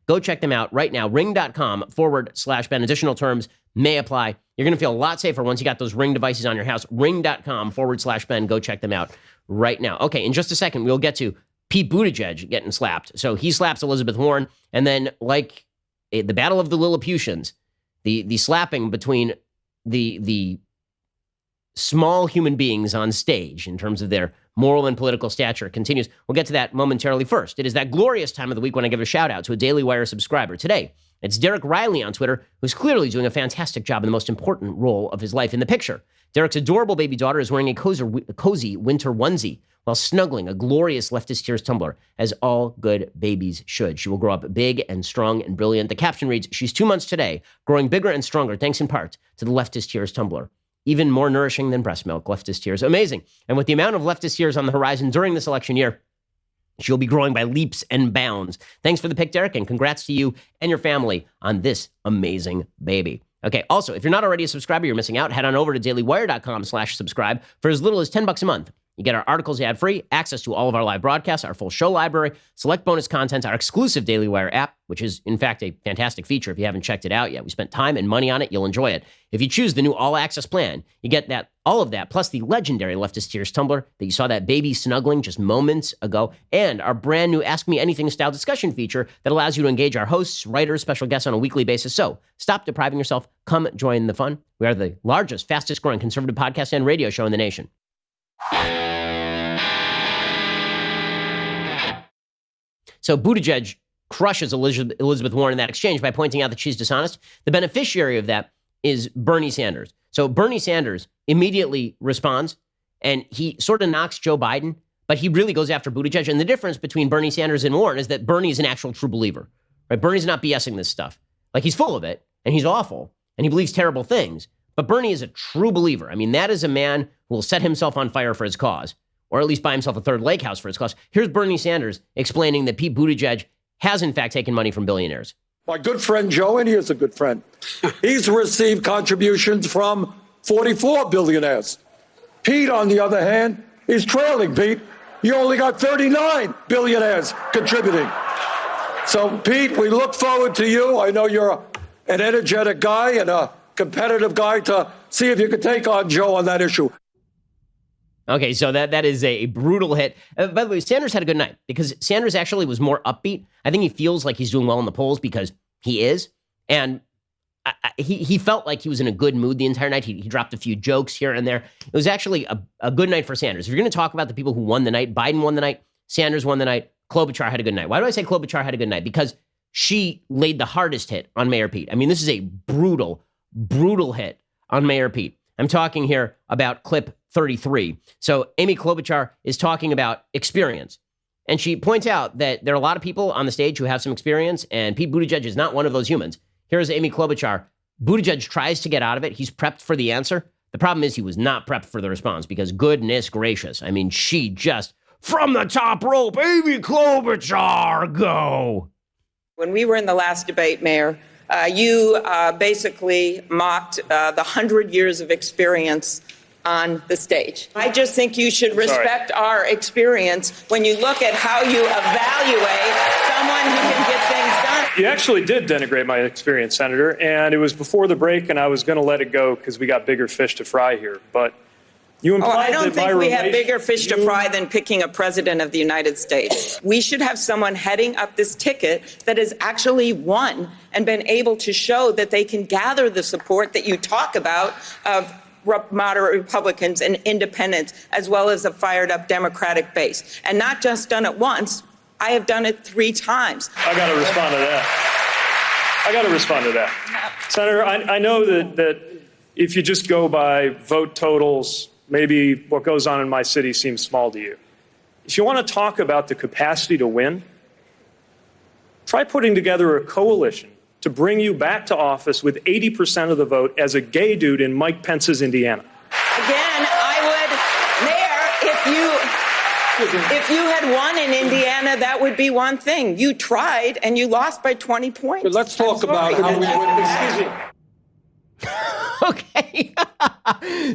Go check them out right now. Ring.com/Ben. Additional terms may apply. You're going to feel a lot safer once you got those Ring devices on your house. Ring.com/Ben. Go check them out right now. Okay, in just a second, we'll get to Pete Buttigieg getting slapped. So he slaps Elizabeth Warren, and then like the Battle of the Lilliputians, the slapping between the small human beings on stage in terms of their moral and political stature continues. We'll get to that momentarily. First, it is that glorious time of the week when I give a shout out to a Daily Wire subscriber. Today, it's Derek Riley on Twitter, who's clearly doing a fantastic job in the most important role of his life in the picture. Derek's adorable baby daughter is wearing a cozy winter onesie while snuggling a glorious Leftist Tears tumbler, as all good babies should. She will grow up big and strong and brilliant. The caption reads, "She's 2 months today, growing bigger and stronger, thanks in part to the Leftist Tears tumbler. Even more nourishing than breast milk, Leftist Tears." Amazing. And with the amount of Leftist Tears on the horizon during this election year, she'll be growing by leaps and bounds. Thanks for the pick, Derek, and congrats to you and your family on this amazing baby. Okay, also, if you're not already a subscriber, you're missing out. Head on over to dailywire.com/subscribe. For as little as $10 a month, you get our articles ad-free, access to all of our live broadcasts, our full show library, select bonus content, our exclusive Daily Wire app, which is, in fact, a fantastic feature if you haven't checked it out yet. We spent time and money on it. You'll enjoy it. If you choose the new all-access plan, you get all of that, plus the legendary Leftist Tears tumbler that you saw that baby snuggling just moments ago, and our brand new Ask Me Anything style discussion feature that allows you to engage our hosts, writers, special guests on a weekly basis. So stop depriving yourself. Come join the fun. We are the largest, fastest growing conservative podcast and radio show in the nation. So Buttigieg crushes Elizabeth Warren in that exchange by pointing out that she's dishonest. The beneficiary of that is Bernie Sanders. So Bernie Sanders immediately responds, and he sort of knocks Joe Biden, but he really goes after Buttigieg. And the difference between Bernie Sanders and Warren is that Bernie is an actual true believer. Right? Bernie's not BSing this stuff. Like, he's full of it, and he's awful, and he believes terrible things. But Bernie is a true believer. I mean, that is a man who will set himself on fire for his cause, or at least buy himself a third lake house for his cause. Here's Bernie Sanders explaining that Pete Buttigieg has, in fact, taken money from billionaires. My good friend Joe, and he is a good friend, he's received contributions from 44 billionaires. Pete, on the other hand, is trailing, Pete. You only got 39 billionaires contributing. So, Pete, we look forward to you. I know you're an energetic guy and a competitive guy, to see if you can take on Joe on that issue. Okay, so that is a brutal hit. By the way, Sanders had a good night because Sanders actually was more upbeat. I think he feels like he's doing well in the polls because he is. And he felt like he was in a good mood the entire night. He dropped a few jokes here and there. It was actually a good night for Sanders. If you're going to talk about the people who won the night, Biden won the night, Sanders won the night, Klobuchar had a good night. Why do I say Klobuchar had a good night? Because she laid the hardest hit on Mayor Pete. I mean, this is a brutal, brutal hit on Mayor Pete. I'm talking here about clip 33. So Amy Klobuchar is talking about experience. And she points out that there are a lot of people on the stage who have some experience, and Pete Buttigieg is not one of those humans. Here's Amy Klobuchar. Buttigieg tries to get out of it. He's prepped for the answer. The problem is he was not prepped for the response because goodness gracious. I mean, she just, from the top rope, Amy Klobuchar, go. When we were in the last debate, Mayor, you basically mocked the 100 years of experience on the stage. I just think you should respect our experience when you look at how you evaluate someone who can get things done. You actually did denigrate my experience, Senator, and it was before the break, and I was going to let it go because we got bigger fish to fry here. But you implied I don't that think we have bigger fish to fry than picking a president of the United States. We should have someone heading up this ticket that has actually won and been able to show that they can gather the support that you talk about of moderate Republicans and independents, as well as a fired-up Democratic base. And not just done it once, I have done it 3 times. I got to respond to that. Senator, I know that if you just go by vote totals, maybe what goes on in my city seems small to you. If you want to talk about the capacity to win, try putting together a coalition to bring you back to office with 80% of the vote as a gay dude in Mike Pence's Indiana. Again, if you had won in Indiana, that would be one thing. You tried and you lost by 20 points. But let's talk about how we win. Okay.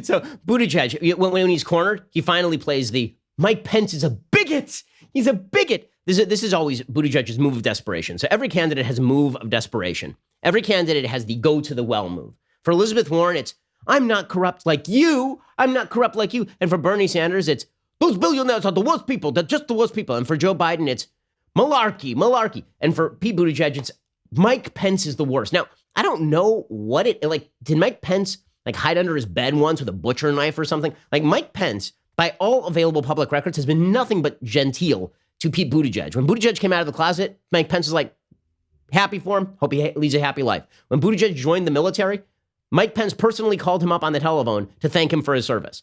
So Buttigieg, when he's cornered, he finally plays the Mike Pence is a bigot. He's a bigot. This is always Buttigieg's move of desperation. So every candidate has a move of desperation. Every candidate has the go to the well move. For Elizabeth Warren, it's I'm not corrupt like you. I'm not corrupt like you. And for Bernie Sanders, it's those billionaires are the worst people. They're just the worst people. And for Joe Biden, it's malarkey. And for Pete Buttigieg, it's Mike Pence is the worst. Now, I don't know what did Mike Pence hide under his bed once with a butcher knife or something? Mike Pence, by all available public records, has been nothing but genteel to Pete Buttigieg. When Buttigieg came out of the closet, Mike Pence was happy for him. Hope he leads a happy life. When Buttigieg joined the military, Mike Pence personally called him up on the telephone to thank him for his service.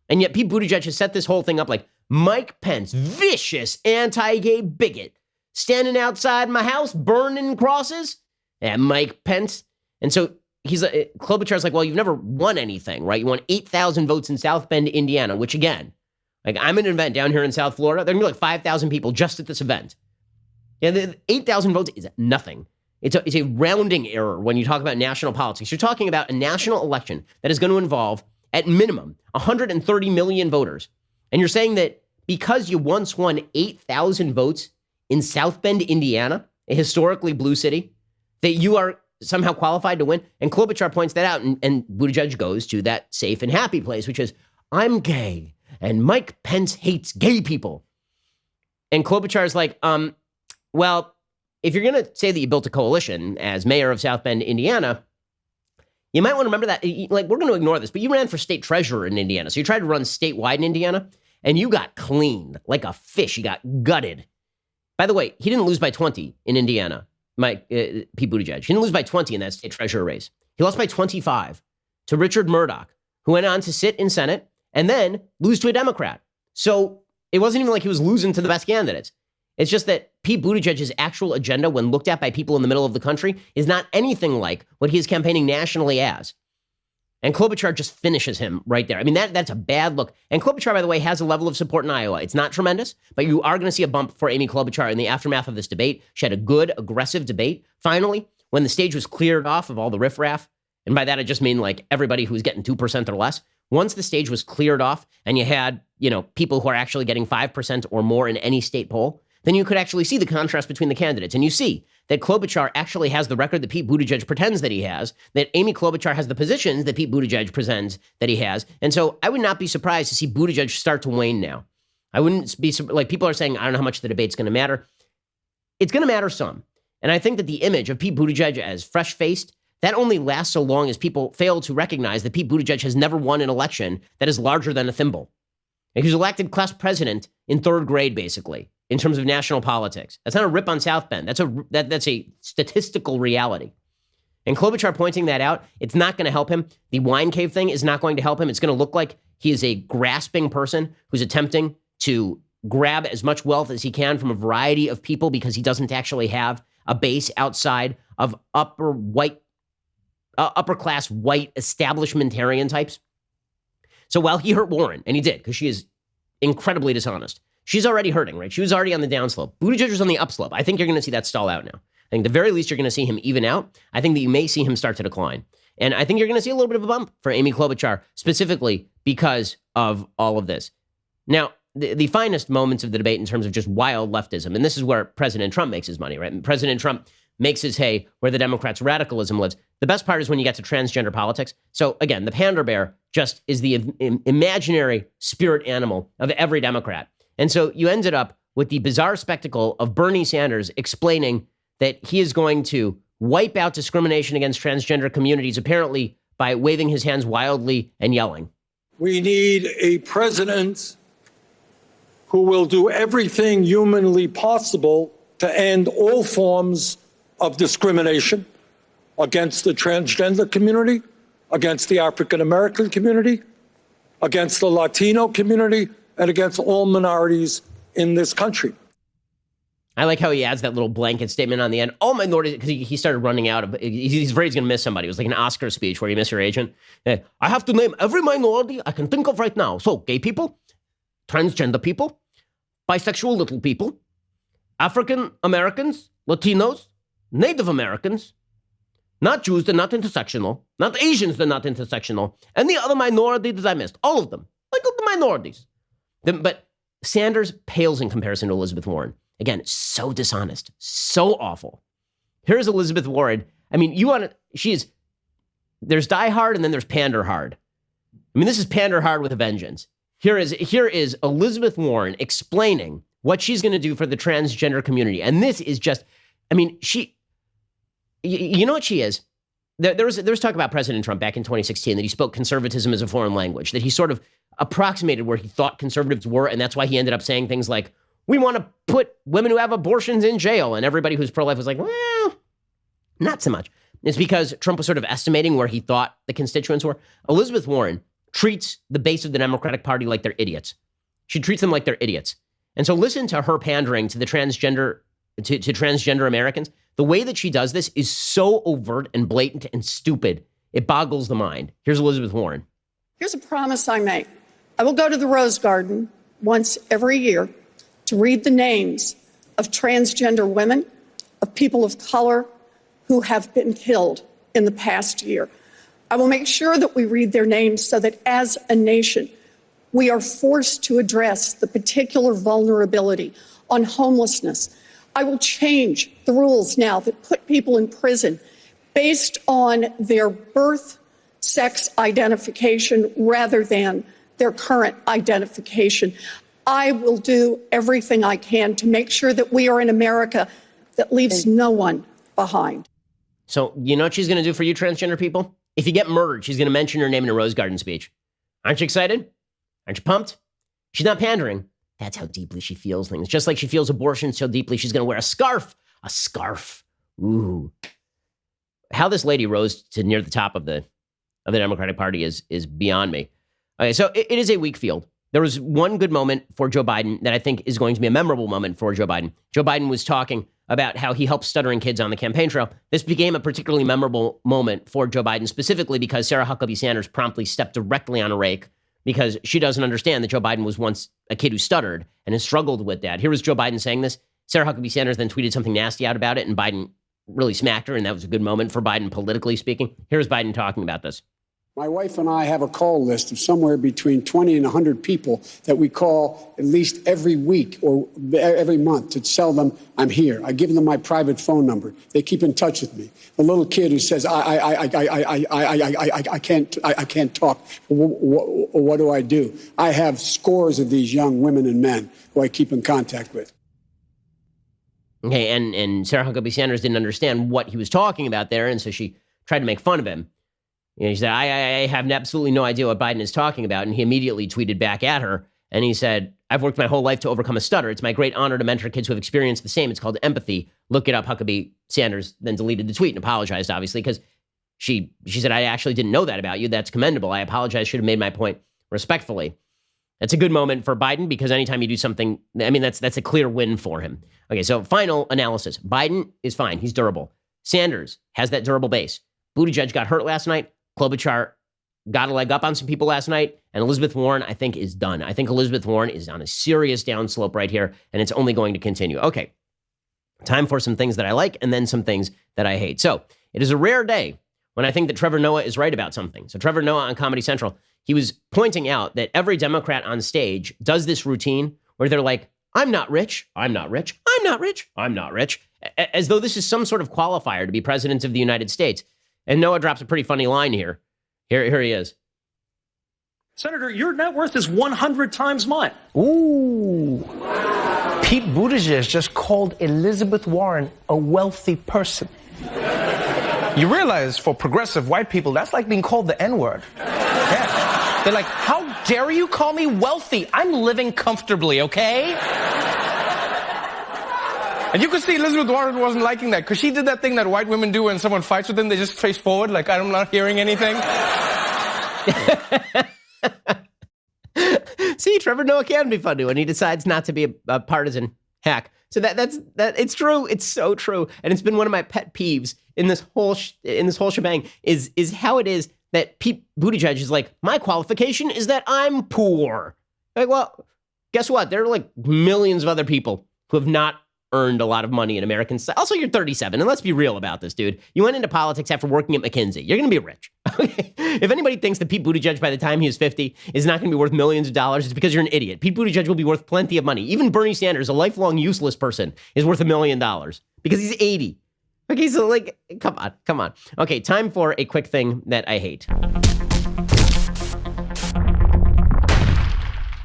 And yet Pete Buttigieg has set this whole thing up Mike Pence, vicious anti-gay bigot, standing outside my house, burning crosses. And Mike Pence. And so Klobuchar's well, you've never won anything, right? You won 8,000 votes in South Bend, Indiana, which again, I'm at an event down here in South Florida. There are going to be 5,000 people just at this event. Yeah, the 8,000 votes is nothing. It's a rounding error when you talk about national politics. You're talking about a national election that is going to involve, at minimum, 130 million voters. And you're saying that because you once won 8,000 votes in South Bend, Indiana, a historically blue city, that you are somehow qualified to win? And Klobuchar points that out, and Buttigieg goes to that safe and happy place, which is, I'm gay, and Mike Pence hates gay people. And Klobuchar's well, if you're going to say that you built a coalition as mayor of South Bend, Indiana, you might want to remember that, we're going to ignore this, but you ran for state treasurer in Indiana. So you tried to run statewide in Indiana, and you got cleaned like a fish. You got gutted. By the way, he didn't lose by 20 in Indiana, Pete Buttigieg. He didn't lose by 20 in that state treasurer race. He lost by 25 to Richard Murdoch, who went on to sit in Senate and then lose to a Democrat. So it wasn't even like he was losing to the best candidates. It's just that Pete Buttigieg's actual agenda, when looked at by people in the middle of the country, is not anything like what he is campaigning nationally as. And Klobuchar just finishes him right there. I mean, that's a bad look. And Klobuchar, by the way, has a level of support in Iowa. It's not tremendous, but you are going to see a bump for Amy Klobuchar in the aftermath of this debate. She had a good, aggressive debate. Finally, when the stage was cleared off of all the riffraff, and by that I just mean everybody who's getting 2% or less, once the stage was cleared off and you had, people who are actually getting 5% or more in any state poll, then you could actually see the contrast between the candidates. And you see that Klobuchar actually has the record that Pete Buttigieg pretends that he has, that Amy Klobuchar has the positions that Pete Buttigieg pretends that he has. And so I would not be surprised to see Buttigieg start to wane now. I wouldn't be, people are saying, I don't know how much the debate's going to matter. It's going to matter some. And I think that the image of Pete Buttigieg as fresh-faced, that only lasts so long as people fail to recognize that Pete Buttigieg has never won an election that is larger than a thimble. He was elected class president in 3rd grade, basically, in terms of national politics. That's not a rip on South Bend. That's a statistical reality. And Klobuchar pointing that out, it's not going to help him. The wine cave thing is not going to help him. It's going to look like he is a grasping person who's attempting to grab as much wealth as he can from a variety of people because he doesn't actually have a base outside of upper class white establishmentarian types. So while he hurt Warren, and he did, because she is incredibly dishonest, she's already hurting, right? She was already on the downslope. Buttigieg is on the upslope. I think you're going to see that stall out now. I think at the very least you're going to see him even out. I think that you may see him start to decline. And I think you're going to see a little bit of a bump for Amy Klobuchar, specifically because of all of this. Now, the finest moments of the debate in terms of just wild leftism, and this is where President Trump makes his money, right? And President Trump makes his hay where the Democrats' radicalism lives. The best part is when you get to transgender politics. So again, the pander bear just is the imaginary spirit animal of every Democrat. And so you ended up with the bizarre spectacle of Bernie Sanders explaining that he is going to wipe out discrimination against transgender communities, apparently by waving his hands wildly and yelling. We need a president who will do everything humanly possible to end all forms of discrimination against the transgender community, against the African American community, against the Latino community, and against all minorities in this country. I like how he adds that little blanket statement on the end. All minorities, because he started running out of, he's afraid he's going to miss somebody. It was like an Oscar speech where you miss your agent. I have to name every minority I can think of right now. So gay people, transgender people, bisexual little people, African Americans, Latinos, Native Americans, not Jews, they're not intersectional, not Asians, they're not intersectional, and the other minority that I missed, all of them, like the minorities. But Sanders pales in comparison to Elizabeth Warren. Again, so dishonest, so awful. Here's Elizabeth Warren. I mean, there's die hard and then there's pander hard. I mean, this is pander hard with a vengeance. Here is Elizabeth Warren explaining what she's going to do for the transgender community. And this is just, I mean, you know what she is? There was talk about President Trump back in 2016 that he spoke conservatism as a foreign language, that he sort of approximated where he thought conservatives were. And that's why he ended up saying things like, we want to put women who have abortions in jail. And everybody who's pro-life was like, well, not so much. It's because Trump was sort of estimating where he thought the constituents were. Elizabeth Warren treats the base of the Democratic Party like they're idiots. She treats them like they're idiots. And so listen to her pandering to the transgender Americans. The way that she does this is so overt and blatant and stupid. It boggles the mind. Here's Elizabeth Warren. Here's a promise I make. I will go to the Rose Garden once every year to read the names of transgender women, of people of color who have been killed in the past year. I will make sure that we read their names so that as a nation, we are forced to address the particular vulnerability on homelessness. I will change the rules now that put people in prison based on their birth sex identification rather than their current identification. I will do everything I can to make sure that we are in America that leaves no one behind. So you know what she's going to do for you transgender people? If you get murdered, she's going to mention your name in a Rose Garden speech. Aren't you excited? Aren't you pumped? She's not pandering. That's how deeply she feels things. Just like she feels abortion so deeply, she's going to wear a scarf. A scarf. Ooh. How this lady rose to near the top of the Democratic Party is beyond me. Okay, so it is a weak field. There was one good moment for Joe Biden that I think is going to be a memorable moment for Joe Biden. Joe Biden was talking about how he helped stuttering kids on the campaign trail. This became a particularly memorable moment for Joe Biden, specifically because Sarah Huckabee Sanders promptly stepped directly on a rake because she doesn't understand that Joe Biden was once a kid who stuttered and has struggled with that. Here was Joe Biden saying this. Sarah Huckabee Sanders then tweeted something nasty out about it, and Biden really smacked her, and that was a good moment for Biden politically speaking. Here's Biden talking about this. My wife and I have a call list of somewhere between 20 and 100 people that we call at least every week or every month to tell them I'm here. I give them my private phone number. They keep in touch with me. The little kid who says I can't talk. What do I do? I have scores of these young women and men who I keep in contact with. Okay, and Sarah Huckabee Sanders didn't understand what he was talking about there, and so she tried to make fun of him. He said, I have absolutely no idea what Biden is talking about. And he immediately tweeted back at her. And he said, I've worked my whole life to overcome a stutter. It's my great honor to mentor kids who have experienced the same. It's called empathy. Look it up. Huckabee Sanders then deleted the tweet and apologized, obviously, because she said, I actually didn't know that about you. That's commendable. I apologize. Should have made my point respectfully. That's a good moment for Biden because anytime you do something, I mean, that's a clear win for him. Okay, so final analysis. Biden is fine. He's durable. Sanders has that durable base. Buttigieg got hurt last night. Klobuchar got a leg up on some people last night, and Elizabeth Warren, I think, is done. I think Elizabeth Warren is on a serious downslope right here, and it's only going to continue. Okay, time for some things that I like and then some things that I hate. So it is a rare day when I think that Trevor Noah is right about something. So Trevor Noah on Comedy Central, he was pointing out that every Democrat on stage does this routine where they're like, I'm not rich, I'm not rich, I'm not rich, I'm not rich, as though this is some sort of qualifier to be president of the United States. And Noah drops a pretty funny line here. Here he is. Senator, your net worth is 100 times mine. Ooh. Pete Buttigieg just called Elizabeth Warren a wealthy person. You realize for progressive white people, that's like being called the N-word. Yeah. They're like, how dare you call me wealthy? I'm living comfortably, okay? And you could see Elizabeth Warren wasn't liking that, because she did that thing that white women do when someone fights with them. They just face forward, like, I'm not hearing anything. See, Trevor Noah can be funny when he decides not to be a partisan hack. So that's it's true. It's so true, and it's been one of my pet peeves in this whole shebang is how it is that Pete Buttigieg is like, my qualification is that I'm poor. Like, well, guess what? There are like millions of other people who have not earned a lot of money in American society. Also, you're 37, and let's be real about this, dude. You went into politics after working at McKinsey. You're going to be rich. Okay? If anybody thinks that Pete Buttigieg by the time he is 50 is not going to be worth millions of dollars, it's because you're an idiot. Pete Buttigieg will be worth plenty of money. Even Bernie Sanders, a lifelong useless person, is worth $1 million because he's 80. Okay, so like, come on. Okay, time for a quick thing that I hate.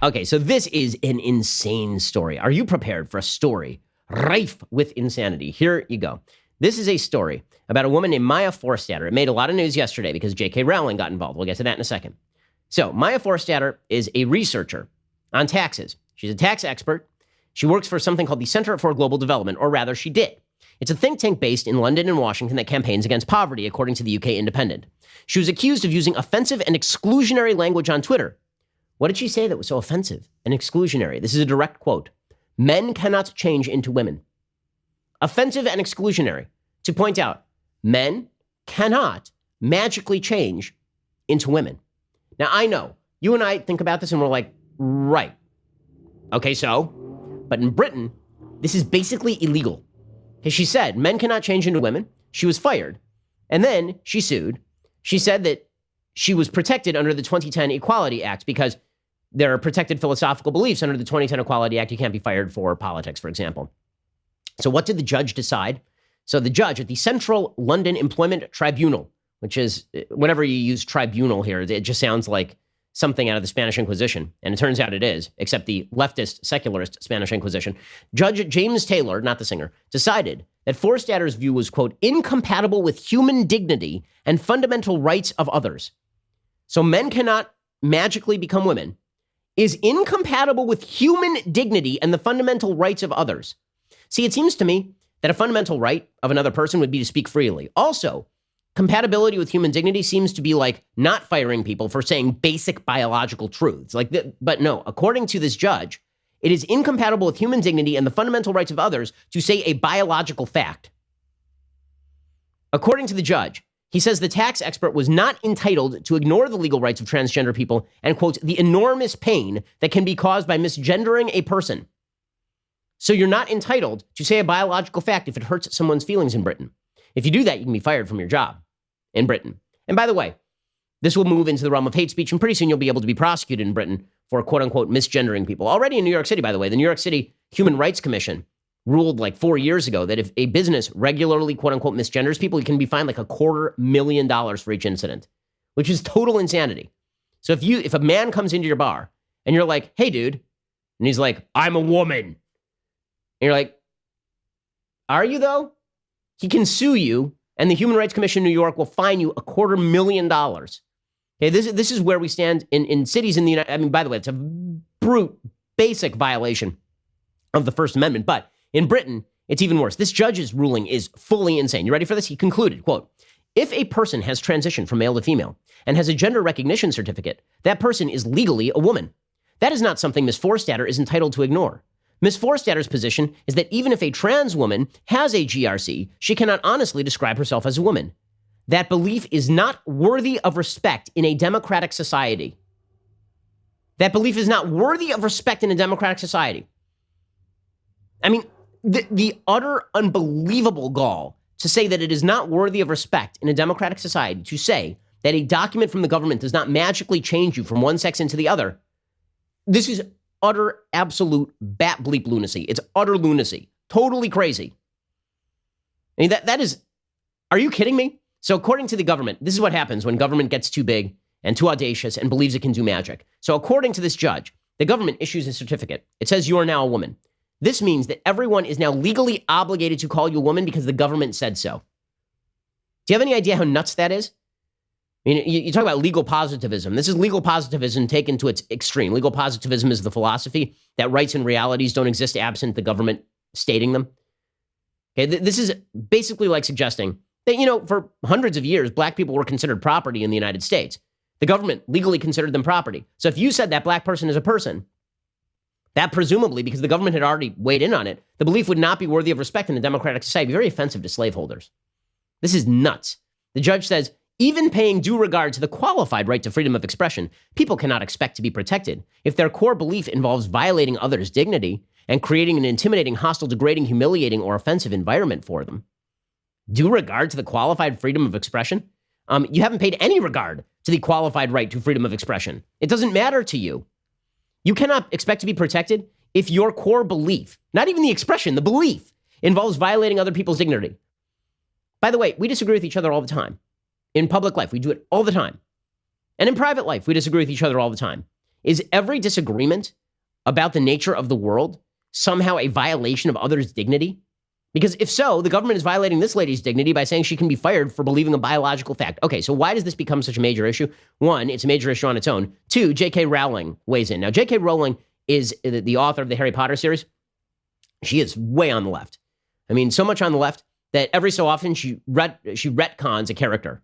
Okay, so this is an insane story. Are you prepared for a story rife with insanity? Here you go. This is a story about a woman named Maya Forstater. It made a lot of news yesterday because J.K. Rowling got involved. We'll get to that in a second. So Maya Forstater is a researcher on taxes. She's a tax expert. She works for something called the Center for Global Development, or rather she did. It's a think tank based in London and Washington that campaigns against poverty, according to the UK Independent. She was accused of using offensive and exclusionary language on Twitter. What did she say that was so offensive and exclusionary? This is a direct quote. Men cannot change into women. Offensive and exclusionary. To point out, men cannot magically change into women. Now, I know, you and I think about this and we're like, right. Okay, so, but in Britain, this is basically illegal. Because she said men cannot change into women. She was fired. And then she sued. She said that she was protected under the 2010 Equality Act because there are protected philosophical beliefs under the 2010 Equality Act. You can't be fired for politics, for example. So what did the judge decide? So the judge at the Central London Employment Tribunal, which is, whenever you use tribunal here, it just sounds like something out of the Spanish Inquisition. And it turns out it is, except the leftist, secularist Spanish Inquisition. Judge James Taylor, not the singer, decided that Forstater's view was, quote, incompatible with human dignity and fundamental rights of others. So men cannot magically become women is incompatible with human dignity and the fundamental rights of others. See, it seems to me that a fundamental right of another person would be to speak freely. Also, compatibility with human dignity seems to be like not firing people for saying basic biological truths. But no, according to this judge, it is incompatible with human dignity and the fundamental rights of others to say a biological fact. According to the judge, he says the tax expert was not entitled to ignore the legal rights of transgender people and, quote, the enormous pain that can be caused by misgendering a person. So you're not entitled to say a biological fact if it hurts someone's feelings in Britain. If you do that, you can be fired from your job in Britain. And by the way, this will move into the realm of hate speech, and pretty soon you'll be able to be prosecuted in Britain for, quote unquote, misgendering people. Already in New York City, by the way, the New York City Human Rights Commission ruled like 4 years ago that if a business regularly, quote unquote, misgenders people, you can be fined like $250,000 for each incident, which is total insanity. So if a man comes into your bar and you're like, hey, dude, and he's like, I'm a woman. And you're like, are you though? He can sue you, and the Human Rights Commission in New York will fine you $250,000. Okay, this is where we stand in cities in the United. I mean, by the way, it's a brute, basic violation of the First Amendment. But in Britain, it's even worse. This judge's ruling is fully insane. You ready for this? He concluded, quote, if a person has transitioned from male to female and has a gender recognition certificate, that person is legally a woman. That is not something Ms. Forstater is entitled to ignore. Ms. Forstater's position is that even if a trans woman has a GRC, she cannot honestly describe herself as a woman. That belief is not worthy of respect in a democratic society. That belief is not worthy of respect in a democratic society. I mean, the utter unbelievable gall to say that it is not worthy of respect in a democratic society to say that a document from the government does not magically change you from one sex into the other. This is utter, absolute bat bleep lunacy. It's utter lunacy. Totally crazy. I mean, that is, are you kidding me? So according to the government, this is what happens when government gets too big and too audacious and believes it can do magic. So according to this judge, the government issues a certificate. It says you are now a woman. This means that everyone is now legally obligated to call you a woman because the government said so. Do you have any idea how nuts that is? I mean, you talk about legal positivism. This is legal positivism taken to its extreme. Legal positivism is the philosophy that rights and realities don't exist absent the government stating them. Okay, this is basically like suggesting that, for hundreds of years, black people were considered property in the United States. The government legally considered them property. So if you said that black person is a person, that presumably, because the government had already weighed in on it, the belief would not be worthy of respect in a democratic society. Very offensive to slaveholders. This is nuts. The judge says, even paying due regard to the qualified right to freedom of expression, people cannot expect to be protected if their core belief involves violating others' dignity and creating an intimidating, hostile, degrading, humiliating, or offensive environment for them. Due regard to the qualified freedom of expression? You haven't paid any regard to the qualified right to freedom of expression. It doesn't matter to you. You cannot expect to be protected if your core belief, not even the expression, the belief, involves violating other people's dignity. By the way, we disagree with each other all the time. In public life, we do it all the time. And in private life, we disagree with each other all the time. Is every disagreement about the nature of the world somehow a violation of others' dignity? Because if so, the government is violating this lady's dignity by saying she can be fired for believing a biological fact. Okay, so why does this become such a major issue? One, it's a major issue on its own. Two, J.K. Rowling weighs in. Now, J.K. Rowling is the author of the Harry Potter series. She is way on the left. I mean, so much on the left that every so often she retcons a character.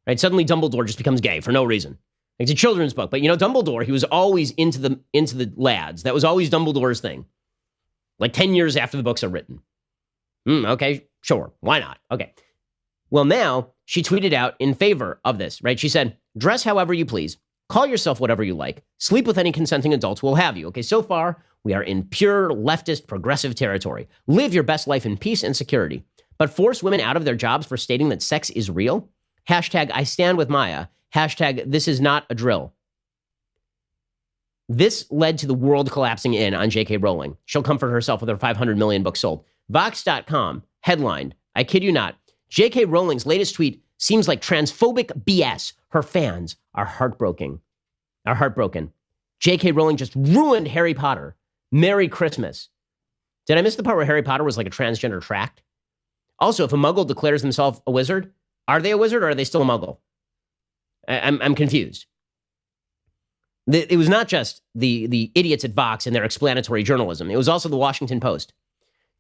Right? Suddenly Dumbledore just becomes gay for no reason. It's a children's book, but Dumbledore, he was always into the lads. That was always Dumbledore's thing. Like 10 years after the books are written. Okay, sure. Why not? Okay. Well, now she tweeted out in favor of this, right? She said, dress however you please, call yourself whatever you like, sleep with any consenting adult who will have you. Okay, so far we are in pure leftist progressive territory. Live your best life in peace and security, but force women out of their jobs for stating that sex is real? Hashtag I stand with Maya. Hashtag this is not a drill. This led to the world collapsing in on J.K. Rowling. She'll comfort herself with her 500 million books sold. Vox.com headlined, I kid you not, J.K. Rowling's latest tweet seems like transphobic BS. Her fans are heartbroken. J.K. Rowling just ruined Harry Potter. Merry Christmas. Did I miss the part where Harry Potter was like a transgender tract? Also, if a muggle declares themselves a wizard, are they a wizard or are they still a muggle? I'm confused. It was not just the idiots at Vox and their explanatory journalism. It was also the Washington Post.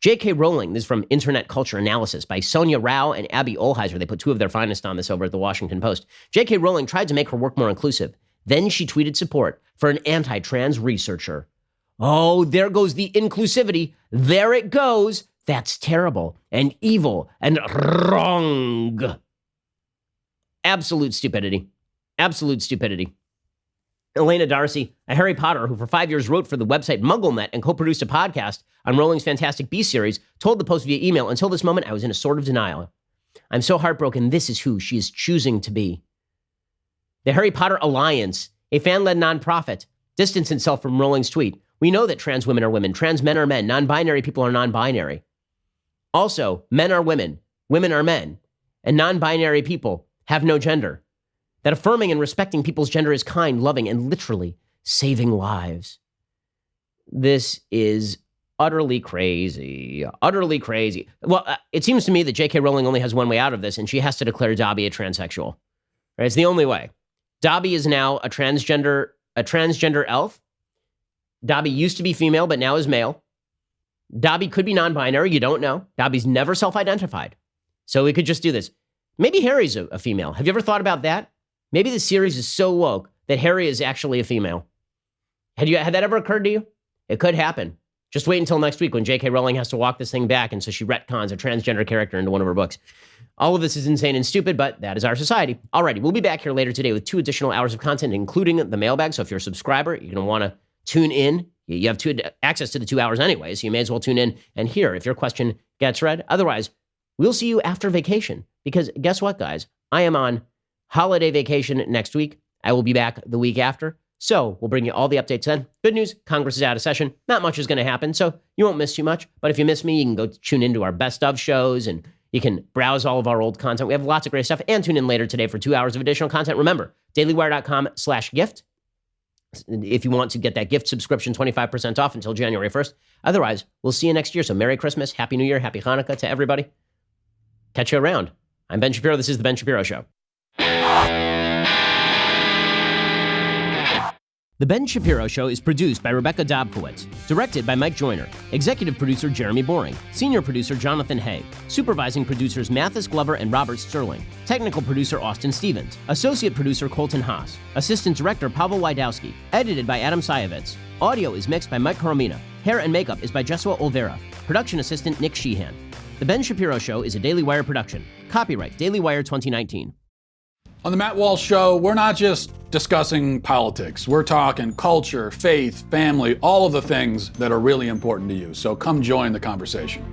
J.K. Rowling, this is from Internet Culture Analysis by Sonia Rao and Abby Olheiser. They put two of their finest on this over at the Washington Post. J.K. Rowling tried to make her work more inclusive. Then she tweeted support for an anti-trans researcher. Oh, there goes the inclusivity. There it goes. That's terrible and evil and wrong. Absolute stupidity. Absolute stupidity. Elena Darcy, a Harry Potter who for 5 years wrote for the website MuggleNet and co-produced a podcast on Rowling's Fantastic Beasts series, told the Post via email, until this moment, I was in a sort of denial. I'm so heartbroken. This is who she is choosing to be. The Harry Potter Alliance, a fan-led nonprofit, distanced itself from Rowling's tweet. We know that trans women are women, trans men are men, non-binary people are non-binary. Also, men are women are men, and non-binary people have no gender. That affirming and respecting people's gender is kind, loving, and literally saving lives. This is utterly crazy. Utterly crazy. Well, it seems to me that J.K. Rowling only has one way out of this, and she has to declare Dobby a transsexual. Right? It's the only way. Dobby is now a transgender elf. Dobby used to be female, but now is male. Dobby could be non-binary. You don't know. Dobby's never self-identified. So we could just do this. Maybe Harry's a female. Have you ever thought about that? Maybe the series is so woke that Harry is actually a female. Had that ever occurred to you? It could happen. Just wait until next week when J.K. Rowling has to walk this thing back, and so she retcons a transgender character into one of her books. All of this is insane and stupid, but that is our society. Alrighty, we'll be back here later today with 2 additional hours of content, including the mailbag. So if you're a subscriber, you're going to want to tune in. You have access to the 2 hours anyway, so you may as well tune in and hear if your question gets read. Otherwise, we'll see you after vacation, because guess what, guys? I am on holiday vacation next week. I will be back the week after. So we'll bring you all the updates then. Good news, Congress is out of session. Not much is going to happen, so you won't miss too much. But if you miss me, you can go tune into our best of shows, and you can browse all of our old content. We have lots of great stuff, and tune in later today for 2 hours of additional content. Remember, dailywire.com/gift. If you want to get that gift subscription 25% off until January 1st. Otherwise, we'll see you next year. So Merry Christmas, Happy New Year, Happy Hanukkah to everybody. Catch you around. I'm Ben Shapiro. This is The Ben Shapiro Show. The Ben Shapiro Show is produced by Rebecca Dobkowitz, directed by Mike Joyner, executive producer Jeremy Boring, senior producer Jonathan Hay, supervising producers Mathis Glover and Robert Sterling, technical producer Austin Stevens, associate producer Colton Haas, assistant director Pavel Wydowski, edited by Adam Sayevitz. Audio is mixed by Mike Coromina. Hair and makeup is by Jesua Olvera. Production assistant Nick Sheehan. The Ben Shapiro Show is a Daily Wire production. Copyright Daily Wire 2019. On the Matt Walsh Show, we're not just discussing politics. We're talking culture, faith, family, all of the things that are really important to you. So come join the conversation.